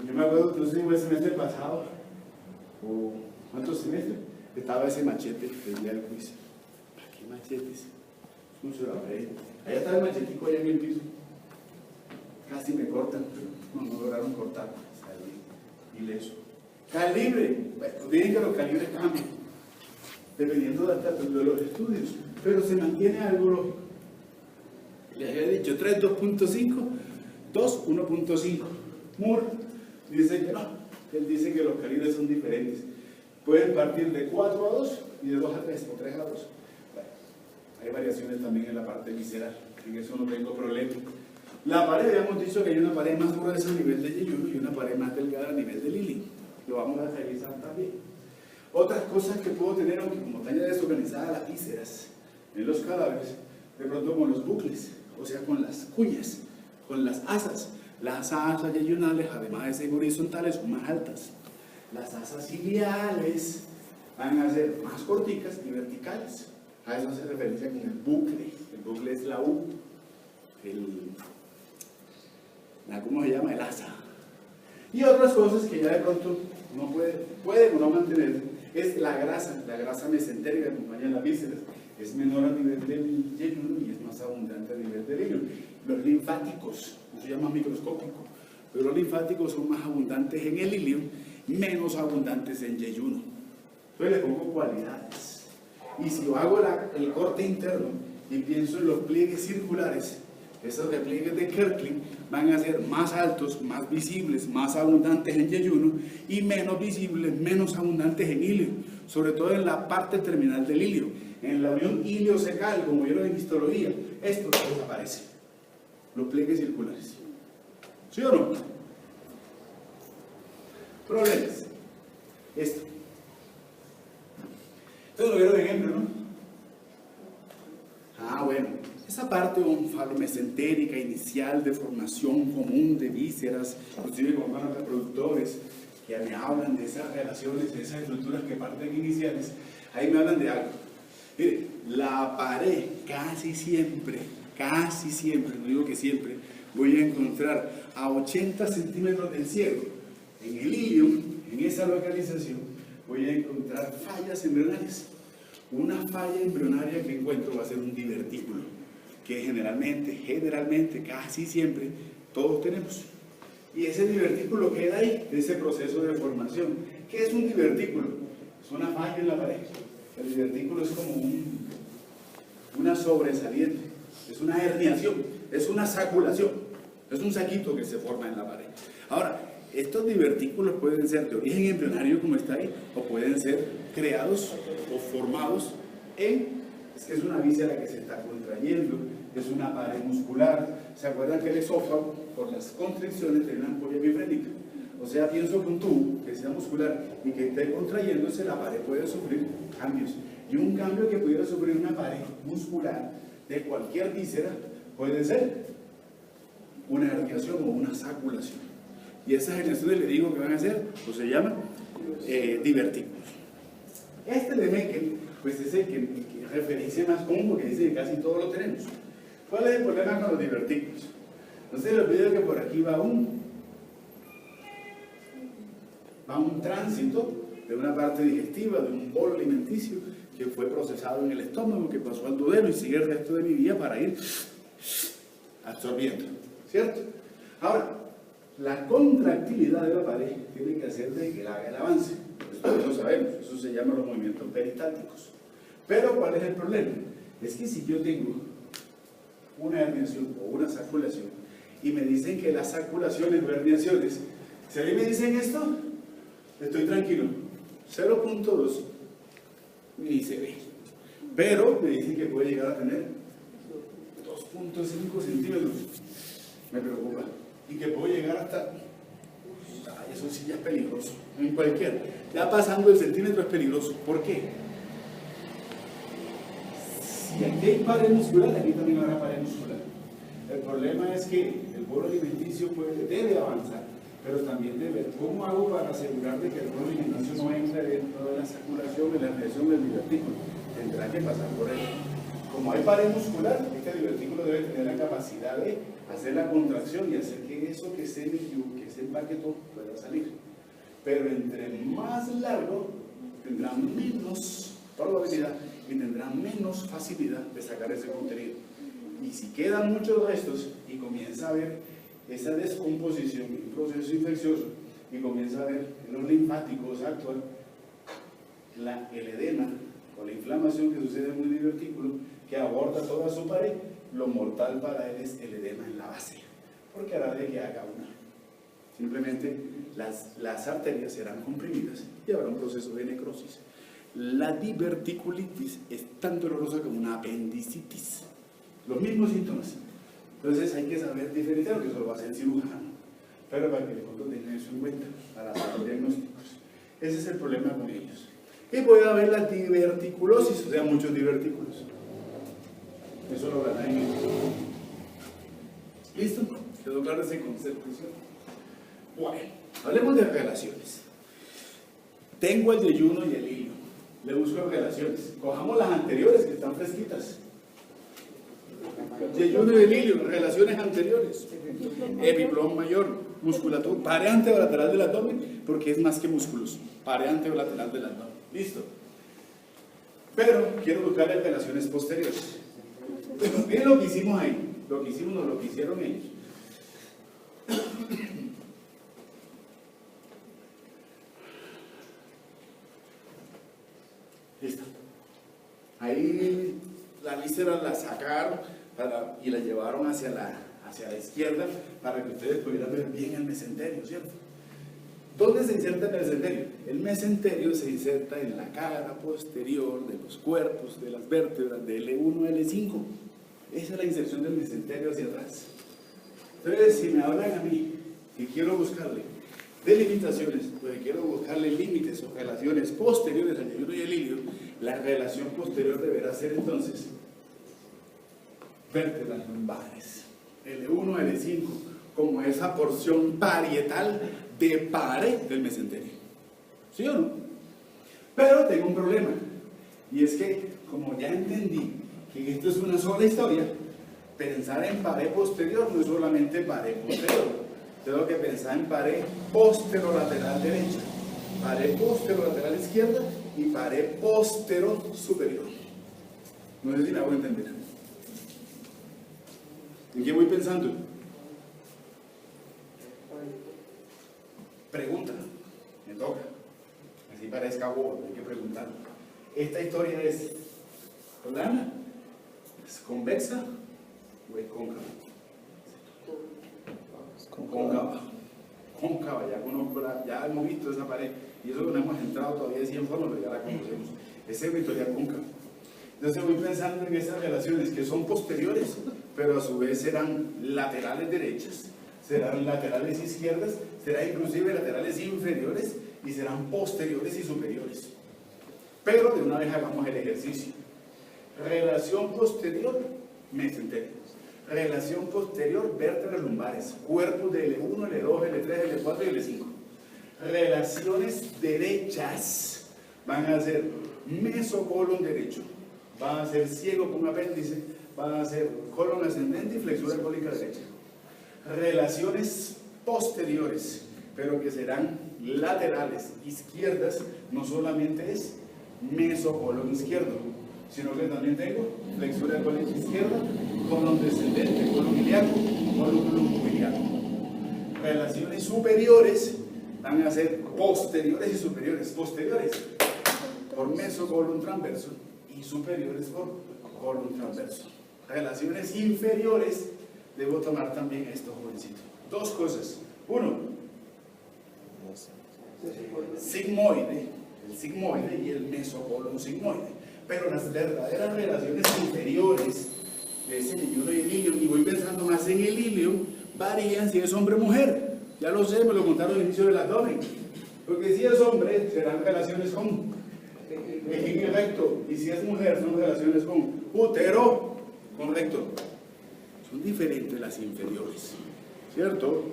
Yo me acuerdo que el semestre pasado, o ¿cuántos semestres? Estaba ese machete del día del quiz. ¿Para qué machetes? No se lo aprende. Allá está el machetico allá en el piso. Casi me cortan, pero no lograron cortar. Salí ileso. Calibre. Bueno, miren que los calibres cambian, dependiendo de los estudios, pero se mantiene algo lógico. Les había dicho 3, 2.5, 2, 1.5. Moore dice que no. Él dice que los calibres son diferentes. Pueden partir de 4 a 2 y de 2 a 3 o 3 a 2. Bueno, hay variaciones también en la parte visceral. En eso no tengo problema. La pared, habíamos dicho que hay una pared más gruesa a nivel de yeyuno y una pared más delgada a nivel del ilio. Lo vamos a revisar también. Otras cosas que puedo tener, aunque como están ya desorganizadas las vísceras en los cadáveres, de pronto con los bucles, o sea, con las cuñas, con las asas. Las asas yeyunales, además de ser horizontales, son más altas. Las asas iliales van a ser más corticas y verticales. A eso hace referencia con el bucle. El bucle es la U. ¿Cómo se llama? El asa. Y otras cosas que ya de pronto no pueden o no mantener es la grasa mesentérica que acompaña las vísceras. Es menor a nivel del yeyuno y es más abundante a nivel del ilio. Los linfáticos, eso ya más microscópico, pero los linfáticos son más abundantes en el ilio, menos abundantes en yeyuno. Entonces le pongo cualidades. Y si yo hago el corte interno y pienso en los pliegues circulares, esos pliegues de Kirkland van a ser más altos, más visibles, más abundantes en yeyuno y menos visibles, menos abundantes en ilio, sobre todo en la parte terminal del ilio. En la unión ilio-cecal, como vieron en histología, esto desaparece, los pliegues circulares. ¿Sí o no? Problemas. Esto. Entonces lo vieron ejemplo, ¿no? Ah, bueno. Esa parte onfalomesentérica inicial de formación común de vísceras, inclusive con órganos reproductores, que me hablan de esas relaciones, de esas estructuras que parten iniciales, ahí me hablan de algo. Mire, la pared casi siempre, no digo que siempre, voy a encontrar a 80 centímetros del ciego, en el ilium, en esa localización, voy a encontrar fallas embrionarias. Una falla embrionaria que encuentro va a ser un divertículo, que generalmente, casi siempre, todos tenemos. Y ese divertículo queda ahí, de ese proceso de formación. ¿Qué es un divertículo? Es una falla en la pared. El divertículo es como una sobresaliente, es una herniación, es una saculación, es un saquito que se forma en la pared. Ahora, estos divertículos pueden ser de origen embrionario, como está ahí, o pueden ser creados o formados es una víscera que se está contrayendo, es una pared muscular. ¿Se acuerdan que el esófago, por las constricciones, tiene una ampolla bifrénica? O sea, pienso que un tubo que sea muscular y que esté contrayéndose, la pared puede sufrir cambios. Y un cambio que pudiera sufrir una pared muscular de cualquier víscera puede ser una herniación o una saculación. Y esas herniaciones le digo que van a ser, pues se llaman divertículos. Este de Meckel, pues es el que referencia más común, porque dice que casi todos lo tenemos. ¿Cuál es el problema con los divertículos? No se les olvide que por aquí va un tránsito de una parte digestiva, de un bolo alimenticio que fue procesado en el estómago, que pasó al duodeno y sigue el resto de mi vida para ir absorbiendo, ¿cierto? Ahora, la contractilidad de la pared tiene que hacer de que la haga el avance. Esto lo sabemos, eso se llama los movimientos peristálticos. Pero ¿cuál es el problema? Es que si yo tengo una herniación o una saculación y me dicen que las saculaciones o herniaciones, si a mí me dicen esto, estoy tranquilo, 0.2 ni se ve, pero me dicen que puede llegar a tener 2.5 centímetros, me preocupa, y que puedo llegar hasta, eso sí ya es peligroso, en cualquier, ya pasando el centímetro es peligroso. ¿Por qué? Si aquí hay pared muscular, aquí también habrá pared muscular. El problema es que el bolo alimenticio debe avanzar, pero también debe ver cómo hago para asegurar de que el bolo alimenticio no entre dentro de la saculación, de la herniación del divertículo. Tendrá que pasar por él. Como hay pared muscular, este divertículo debe tener la capacidad de hacer la contracción y hacer que eso que se metió, que ese empaquetó, pueda salir. Pero entre más largo, tendrá menos probabilidad y tendrá menos facilidad de sacar ese contenido. Y si quedan muchos restos y comienza a haber esa descomposición, un proceso infeccioso, y comienza a haber en los linfáticos actual el edema o la inflamación que sucede en un divertículo que aborda toda su pared, lo mortal para él es el edema en la base, porque hará de que haga una. Simplemente las arterias serán comprimidas y habrá un proceso de necrosis. La diverticulitis es tan dolorosa como una apendicitis. Los mismos síntomas. Entonces hay que saber diferenciar, que eso lo va a hacer el cirujano. Pero para que el fondo tenga eso en cuenta, para hacer los diagnósticos. Ese es el problema con ellos. Y puede haber la diverticulosis, o sea, muchos divertículos. Eso lo verán en el... ¿Listo? ¿Quedó claro ese concepto? Bueno, hablemos de relaciones. Tengo el yeyuno y el hilo. Le busco relaciones. Cojamos las anteriores que están fresquitas. Yeyuno y el hilo, relaciones anteriores. Epiplón mayor, musculatura, pared anterolateral del abdomen, porque es más que músculos. Pared anterolateral del abdomen. Listo. Pero quiero buscar las relaciones posteriores. Bueno, miren lo que hicimos ahí. Lo que hicimos, no lo que hicieron ellos. Listo. Ahí la víscera la sacaron y la llevaron hacia la izquierda para que ustedes pudieran ver bien el mesenterio, ¿cierto? ¿Dónde se inserta el mesenterio? El mesenterio se inserta en la cara posterior de los cuerpos, de las vértebras de L1 a L5. Esa es la inserción del mesenterio hacia atrás. Entonces, si me hablan a mí y quiero buscarle delimitaciones, pues quiero buscarle límites o relaciones posteriores al yeyuno y el ilio, la relación posterior deberá ser entonces vértebras lumbares, L1, L5, como esa porción parietal de pared del mesenterio. ¿Sí o no? Pero tengo un problema, y es que, como ya entendí que esto es una sola historia, pensar en pared posterior no es solamente pared posterior. Tengo que pensar en pared posterolateral derecha, pared posterolateral izquierda y pared postero superior. No sé si me hago entender. ¿En qué voy pensando? Pregunta, me toca. Así parezca bobo, hay que preguntar. ¿Esta historia es plana? ¿Es convexa o es cóncava? Cóncava. Cóncava, ya conozco ya hemos visto esa pared, y eso no hemos entrado todavía de 100 formas, pero ya la conocemos. Esa es una historia cóncava. Entonces voy pensando en esas relaciones que son posteriores, pero a su vez serán laterales derechas, serán laterales izquierdas, serán inclusive laterales inferiores y serán posteriores y superiores. Pero de una vez hagamos el ejercicio. Relación posterior, mesenterio. Relación posterior, vértebras lumbares, cuerpos de L1, L2, L3, L4 y L5. Relaciones derechas van a ser mesocolon derecho, van a ser ciego con apéndice, van a ser colon ascendente y flexura cólica derecha. Relaciones posteriores, pero que serán laterales, izquierdas, no solamente es mesocolon izquierdo, sino que también tengo flexura cólica izquierda, colon descendente, colon ilíaco, colon ilíaco. Relaciones superiores van a ser posteriores y superiores. Posteriores por mesocolon transverso y superiores por colon transverso. Relaciones inferiores, debo tomar también esto, jovencito. Dos cosas. Uno, sigmoide, el sigmoide y el mesocolon sigmoide. Pero las verdaderas relaciones inferiores de ese yeyuno y el ilio, y voy pensando más en el ilio, varían si es hombre o mujer. Ya lo sé, me lo contaron al inicio del abdomen. Porque si es hombre, serán relaciones con eje recto, y si es mujer, son relaciones con útero, con recto. Son diferentes las inferiores, ¿cierto?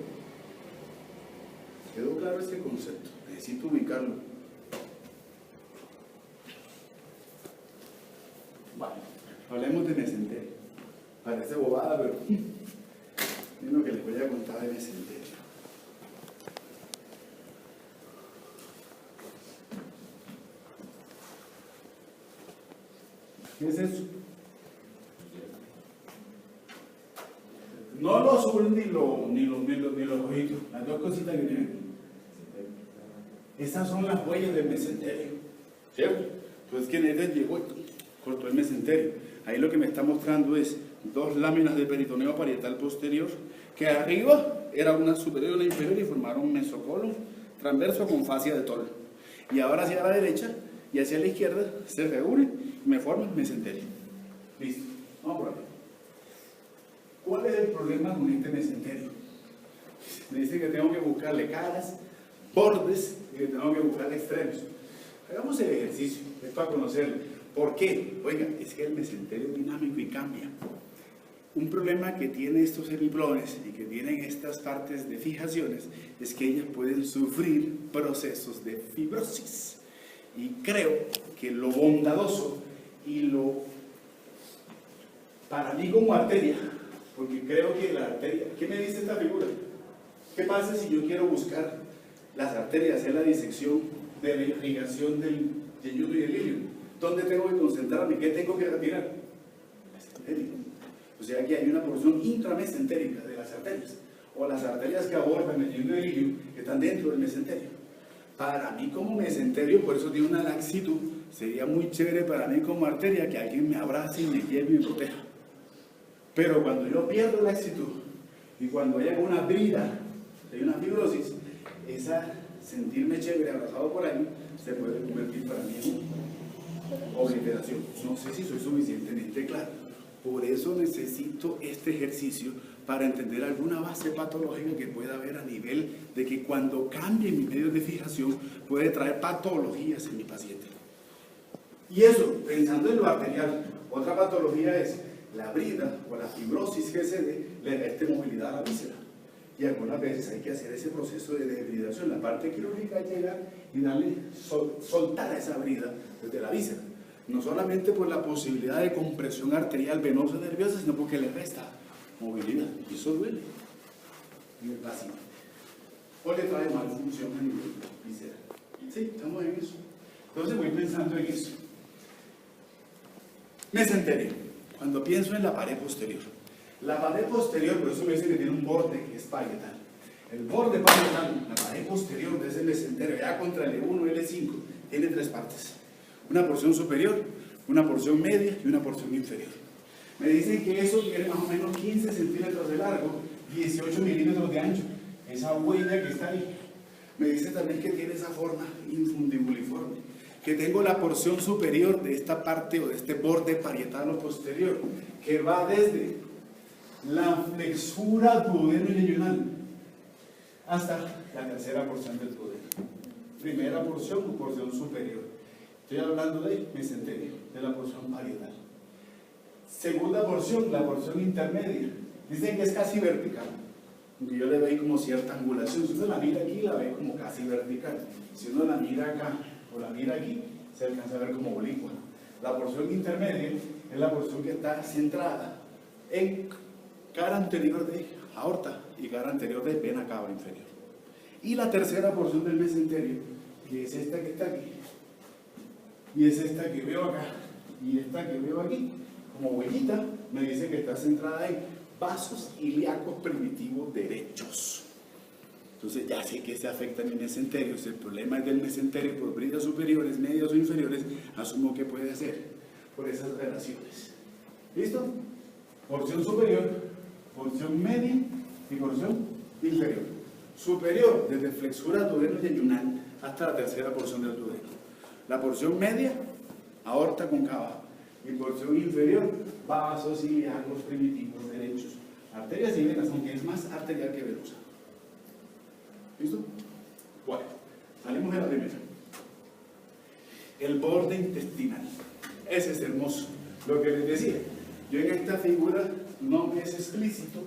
¿Quedó claro este concepto? Necesito ubicarlo. Bueno, hablemos de mesenterio. Parece bobada, pero es lo que les voy a contar de mesenterio. ¿Qué es eso? No lo azul ni los rojitos, las dos cositas que tienen. Esas son las huellas del mesenterio, ¿cierto? Entonces, ¿quién es? Llegó y cortó el mesenterio. Ahí lo que me está mostrando es dos láminas de peritoneo parietal posterior, que arriba era una superior y una inferior y formaron un mesocolon transverso con fascia de tol. Y ahora hacia la derecha y hacia la izquierda se reúnen y me forman mesenterio. Listo, vamos por aquí. ¿Cuál es el problema con este mesenterio? Me dice que tengo que buscarle caras, bordes y que tengo que buscarle extremos. Hagamos el ejercicio, es para conocerlo. ¿Por qué? Oiga, es que el mesenterio es dinámico y cambia. Un problema que tiene estos hemiplones y que tienen estas partes de fijaciones es que ellas pueden sufrir procesos de fibrosis. Y creo que lo bondadoso y lo, para mí como arteria, porque creo que la arteria, ¿qué me dice esta figura? ¿Qué pasa si yo quiero buscar las arterias, hacer la disección de la irrigación del yeyuno y el ilio? ¿Dónde tengo que concentrarme? ¿Qué tengo que retirar? Mesenterio. O sea, aquí hay una porción intramesentérica de las arterias, o las arterias que abordan el yeyuno y el ilio que están dentro del mesenterio. Para mí como mesenterio, por eso tiene una laxitud, sería muy chévere para mí como arteria que alguien me abrace y me lleve y me proteja. Pero cuando yo pierdo laxitud y cuando hay alguna brida, hay una fibrosis, esa sentirme chévere abrazado por ahí se puede convertir para mí en obliteración. No sé si soy suficientemente claro. Por eso necesito este ejercicio para entender alguna base patológica que pueda haber a nivel de que cuando cambie mi medio de fijación puede traer patologías en mi paciente. Y eso, pensando en lo arterial, otra patología es la brida o la fibrosis que se dé, le reste movilidad a la víscera. Y algunas veces hay que hacer ese proceso de debridación. La parte quirúrgica es llegar y darle, soltar a esa brida desde la víscera. No solamente por la posibilidad de compresión arterial venosa nerviosa, sino porque le resta movilidad. Y eso duele en el paciente. O le trae malfunción a nivel visceral. Sí, estamos en eso. Entonces voy pensando en eso. Mesenterio. Cuando pienso en la pared posterior. La pared posterior, por eso me dicen que tiene un borde que es parietal. El borde parietal, la pared posterior de ese mesenterio, ya contra el L1 y L5, tiene tres partes. Una porción superior, una porción media y una porción inferior. Me dicen que eso tiene más o menos 15 centímetros de largo, 18 milímetros de ancho. Esa huella que está ahí. Me dice también que tiene esa forma infundibuliforme. Que tengo la porción superior de esta parte o de este borde parietal o posterior, que va desde la flexura duodeno-yeyunal hasta la tercera porción del duodeno. Primera porción o porción superior. Estoy hablando de mesenterio, de la porción parietal. Segunda porción, la porción intermedia. Dicen que es casi vertical. Aunque yo le veo como cierta angulación. Si uno la mira aquí, la ve como casi vertical. Si uno la mira acá o la mira aquí, se alcanza a ver como oblicua. La porción intermedia es la porción que está centrada en cara anterior de aorta y cara anterior de vena cava inferior. Y la tercera porción del mesenterio, que es esta que está aquí, y es esta que veo acá, y esta que veo aquí, como huellita, me dice que está centrada en vasos ilíacos primitivos derechos. Entonces ya sé que se afecta en mi mesenterio. Si el problema es del mesenterio por bridas superiores, medias o inferiores, asumo que puede ser por esas relaciones. ¿Listo? Porción superior, porción media y porción inferior. Superior, desde flexura duodeno-yeyunal hasta la tercera porción del duodeno. La porción media, aorta cóncava. Y porción inferior, vasos ilíacos primitivos derechos. Arterias y venas, aunque es más arterial que venosa. ¿Listo? Bueno, salimos de la primera. El borde intestinal. Ese es hermoso. Lo que les decía, yo en esta figura no me es explícito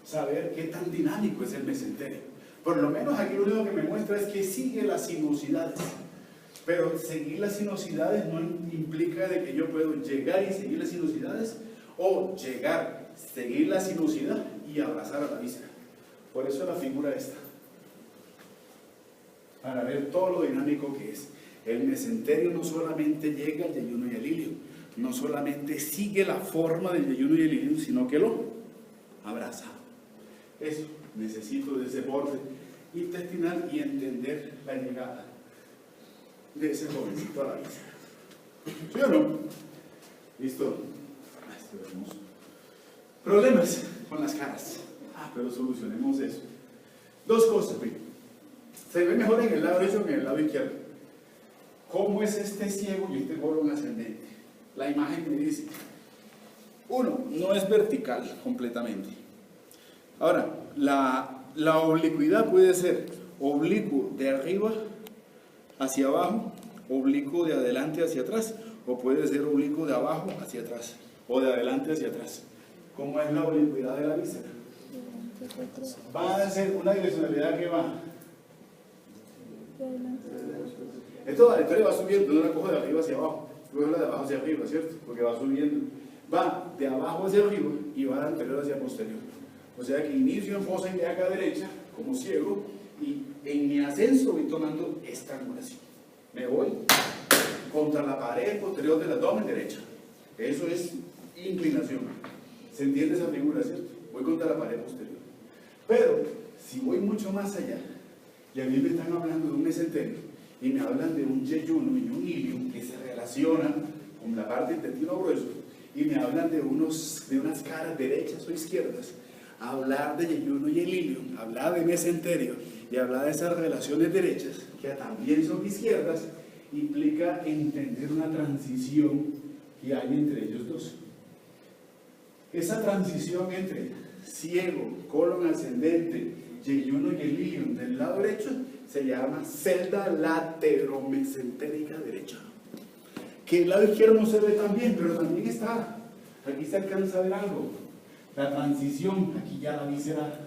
saber qué tan dinámico es el mesenterio. Por lo menos aquí lo único que me muestra es que sigue las sinuosidades. Pero seguir las sinuosidades no implica de que yo puedo llegar y seguir las sinuosidades o llegar, seguir la sinuosidad y abrazar a la víscera. Por eso la figura esta. Para ver todo lo dinámico que es. El mesenterio no solamente llega al yeyuno y al ilio, no solamente sigue la forma del yeyuno y el ilio, sino que lo abraza. Eso, necesito de ese borde intestinal y entender la llegada de ese jovencito a la víscera. ¿Sí o no? ¿Listo? Esto es hermoso. Problemas con las caras. Pero solucionemos eso. Dos cosas, se ve mejor en el lado derecho que en el lado izquierdo. ¿Cómo es este ciego y este colon ascendente? La imagen me dice. Uno, no es vertical completamente. Ahora, la oblicuidad puede ser oblicuo de arriba hacia abajo, oblicuo de adelante hacia atrás, o puede ser oblicuo de abajo hacia atrás, o de adelante hacia atrás. ¿Cómo es la oblicuidad de la víscera? Va a ser una direccionalidad que va. Esto la historia va subiendo, no la cojo de arriba hacia abajo, luego la de abajo hacia arriba, ¿cierto? Porque va subiendo. Va de abajo hacia arriba y va de anterior hacia posterior. O sea que inicio en fosa ilíaca derecha, como ciego, y en mi ascenso voy tomando estrangulación. Me voy contra la pared posterior del abdomen derecha. Eso es inclinación. ¿Se entiende esa figura, cierto? Voy contra la pared posterior. Pero, si voy mucho más allá, y a mí me están hablando de un mesenterio, y me hablan de un yeyuno y un ilium que se relacionan con la parte del intestino grueso, y me hablan de unas caras derechas o izquierdas, hablar de yeyuno y el ilium, hablar de mesenterio, y hablar de esas relaciones derechas, que también son izquierdas, implica entender una transición que hay entre ellos dos. esa transición entre ciego, colon ascendente, yeyuno y el ilium del lado derecho se llama celda lateromesentérica derecha. Que el lado izquierdo no se ve tan bien, pero también está. Aquí se alcanza a ver algo. La transición, aquí ya la víscera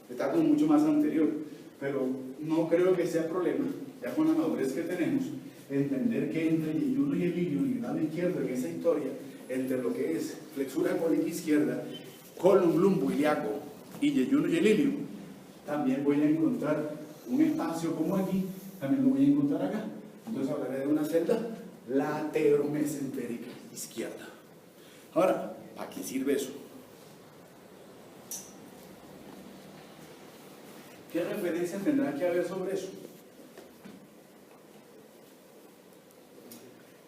está como mucho más anterior, pero no creo que sea problema, ya con la madurez que tenemos, entender que entre yeyuno y el ilium y el lado izquierdo en esa historia, entre lo que es flexura cólica izquierda, colon lumbo ilíaco y yeyuno y el ilium, también voy a encontrar un espacio como aquí, también lo voy a encontrar acá. Entonces hablaré de una celda lateromesentérica izquierda. Ahora, ¿para qué sirve eso? ¿Qué referencia tendrá que haber sobre eso?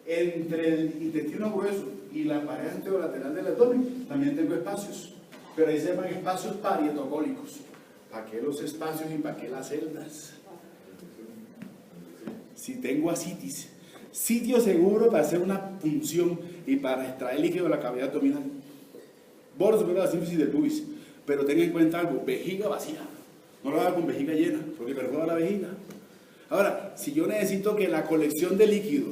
Entre el intestino grueso y la pared anterolateral del abdomen también tengo espacios, pero ahí se llaman espacios parietocólicos. ¿Para qué los espacios y para qué las celdas? Si tengo ascitis, sitio seguro para hacer una punción y para extraer líquido de la cavidad abdominal. Borde superior de la sínfisis del pubis, pero tenga en cuenta algo: vejiga vacía. No lo haga con vejiga llena, porque perfoda la vejiga. Ahora, si yo necesito que la colección de líquido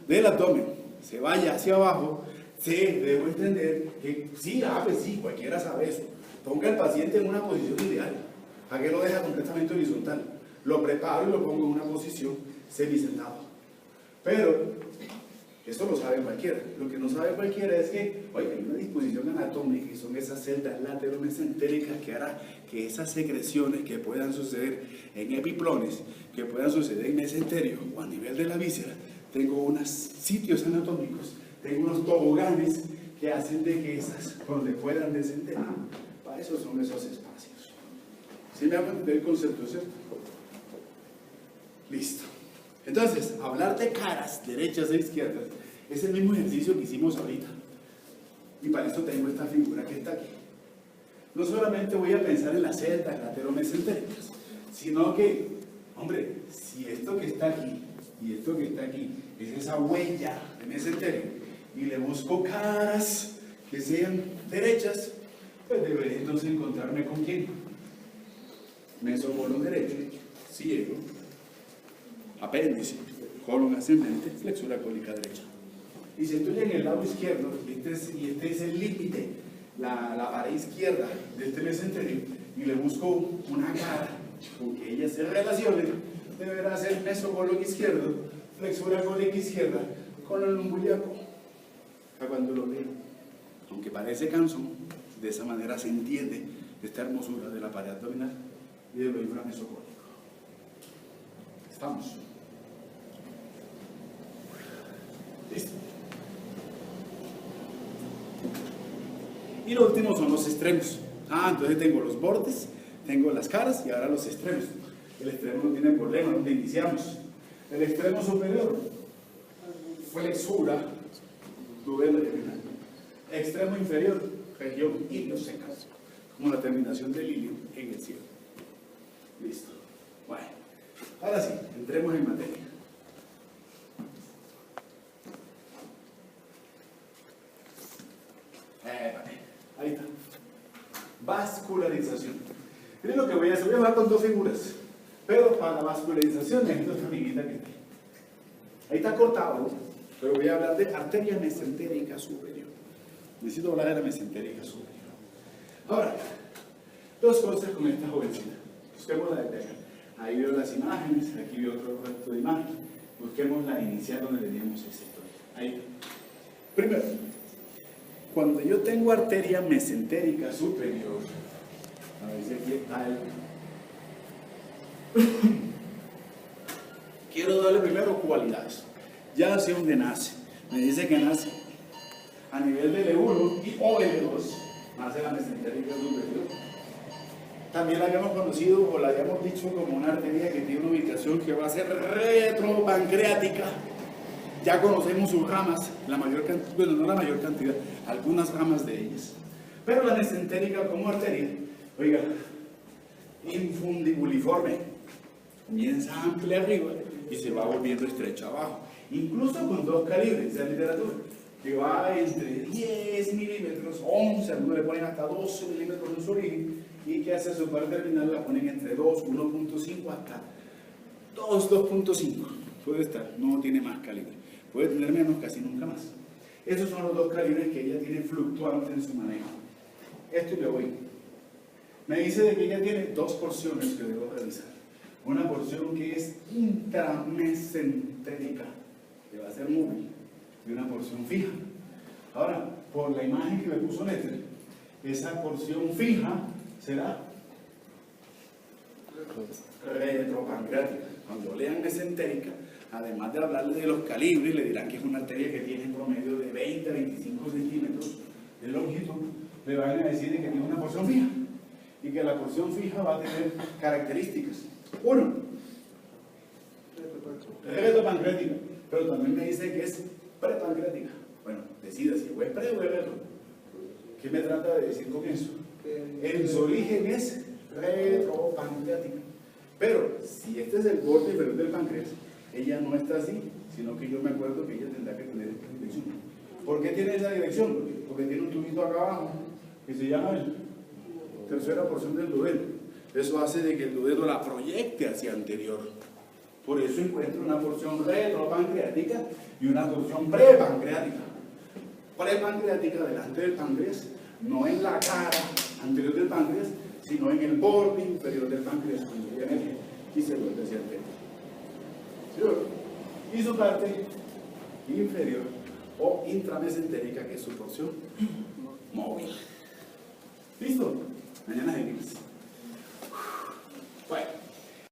del abdomen se vaya hacia abajo, debo entender que sí, pues sí, cualquiera sabe eso. Ponga al paciente en una posición ideal. ¿A qué lo deja completamente horizontal? Lo preparo y lo pongo en una posición semisentado. Pero esto lo sabe cualquiera. Lo que no sabe cualquiera es que, oye, hay una disposición anatómica y son esas celdas lateromesentéricas que hará que esas secreciones que puedan suceder en epiplones, que puedan suceder en mesenterio o a nivel de la víscera, tengo unos sitios anatómicos, tengo unos toboganes que hacen de que esas, por donde puedan descender. Para eso son esos espacios. ¿Sí me hago entender el concepto, cierto? Listo. Entonces, hablar de caras, derechas e izquierdas, es el mismo ejercicio que hicimos ahorita. Y para eso tengo esta figura que está aquí. No solamente voy a pensar en las celdas lateromesentéricas, sino que, hombre, si esto que está aquí y esto que está aquí es esa huella de mesenterio, y le busco caras que sean derechas, pues debería entonces encontrarme con quién. Mesocolon derecho, ciego, apéndice, colon ascendente, flexura cólica derecha. Y si estoy en el lado izquierdo, y este es el límite, la pared izquierda de este mesenterio, y le busco una cara con que ellas se relacionen, deberá ser mesocolon izquierdo, flexura cólica izquierda, colon lumboiliaco. Cuando lo veo, aunque parece cansón, de esa manera se entiende esta hermosura de la pared abdominal y del inframesocólico. Estamos. Listo. Y lo último son los extremos. Entonces tengo los bordes, tengo las caras y ahora los extremos. El extremo no tiene problema, donde iniciamos. El extremo superior, flexura, duelo diagonal. Extremo inferior, región ilioceca, como la terminación del ilio en el cielo. Listo. Bueno, ahora sí, entremos en materia. Ahí está. Vascularización. Miren lo que voy a hacer. Voy a hablar con dos figuras. Pero para la vascularización necesito esta figuita que está. Ahí está cortado, pero voy a hablar de arteria mesentérica superior. Necesito hablar de la mesentérica superior. Ahora, dos cosas con esta jovencita. Busquemos la de acá. Ahí veo las imágenes, aquí veo otro resto de imágenes. Busquemos la inicial donde teníamos esa historia. Ahí. Primero, cuando yo tengo arteria mesentérica superior, a ver si aquí está el... Quiero darle primero cualidades. Ya sé dónde nace. Me dice que nace a nivel de L1 o L2. Nace la mesentérica superior. También la habíamos conocido o la habíamos dicho como una arteria que tiene una ubicación que va a ser retropancreática. Ya conocemos sus ramas, la mayor cantidad, bueno, no la mayor cantidad, algunas ramas de ellas. Pero la mesentérica como arteria, oiga, infundibuliforme, comienza amplia arriba y se va volviendo estrecha abajo. Incluso con dos calibres de la literatura, que va entre 10 milímetros, 11, algunos le ponen hasta 12 milímetros en su origen, y que hacia su parte terminal la ponen entre 2, 1.5 hasta 2, 2.5. Puede estar, no tiene más calibre. Puede tener menos, casi nunca más. Esos son los dos calibres que ella tiene fluctuantes en su manejo. Esto le voy. Me dice de que ella tiene dos porciones que debo realizar. Una porción que es intramesentérica, que va a ser móvil, y una porción fija. Ahora, por la imagen que me puso Néstor, esa porción fija será retropancreática. Cuando lean mesentérica, además de hablarle de los calibres, le dirán que es una arteria que tiene en promedio de 20 a 25 centímetros de longitud, le van a decir que tiene una porción fija, y que la porción fija va a tener características. Uno, retropancreática, pero también me dice que es prepancreática. Bueno, decida si es pre o es retro. ¿Qué me trata de decir con eso? En su origen es retropancreática. Pero si este es el borde inferior del páncreas, ella no está así, sino que yo me acuerdo que ella tendrá que tener esta dirección. ¿Por qué tiene esa dirección? Porque tiene un tubito acá abajo que se llama el tercera porción del duodeno. Eso hace de que el duodeno la proyecte hacia anterior. Por eso encuentro una porción retropancreática y una porción prepancreática. Prepancreática delante del páncreas, no en la cara anterior del páncreas, sino en el borde inferior del páncreas, cuando viene aquí y se vuelve hacia el pecho. ¿Sí? Y su parte inferior o intramesentérica, que es su porción móvil. ¿Listo? Mañana seguimos.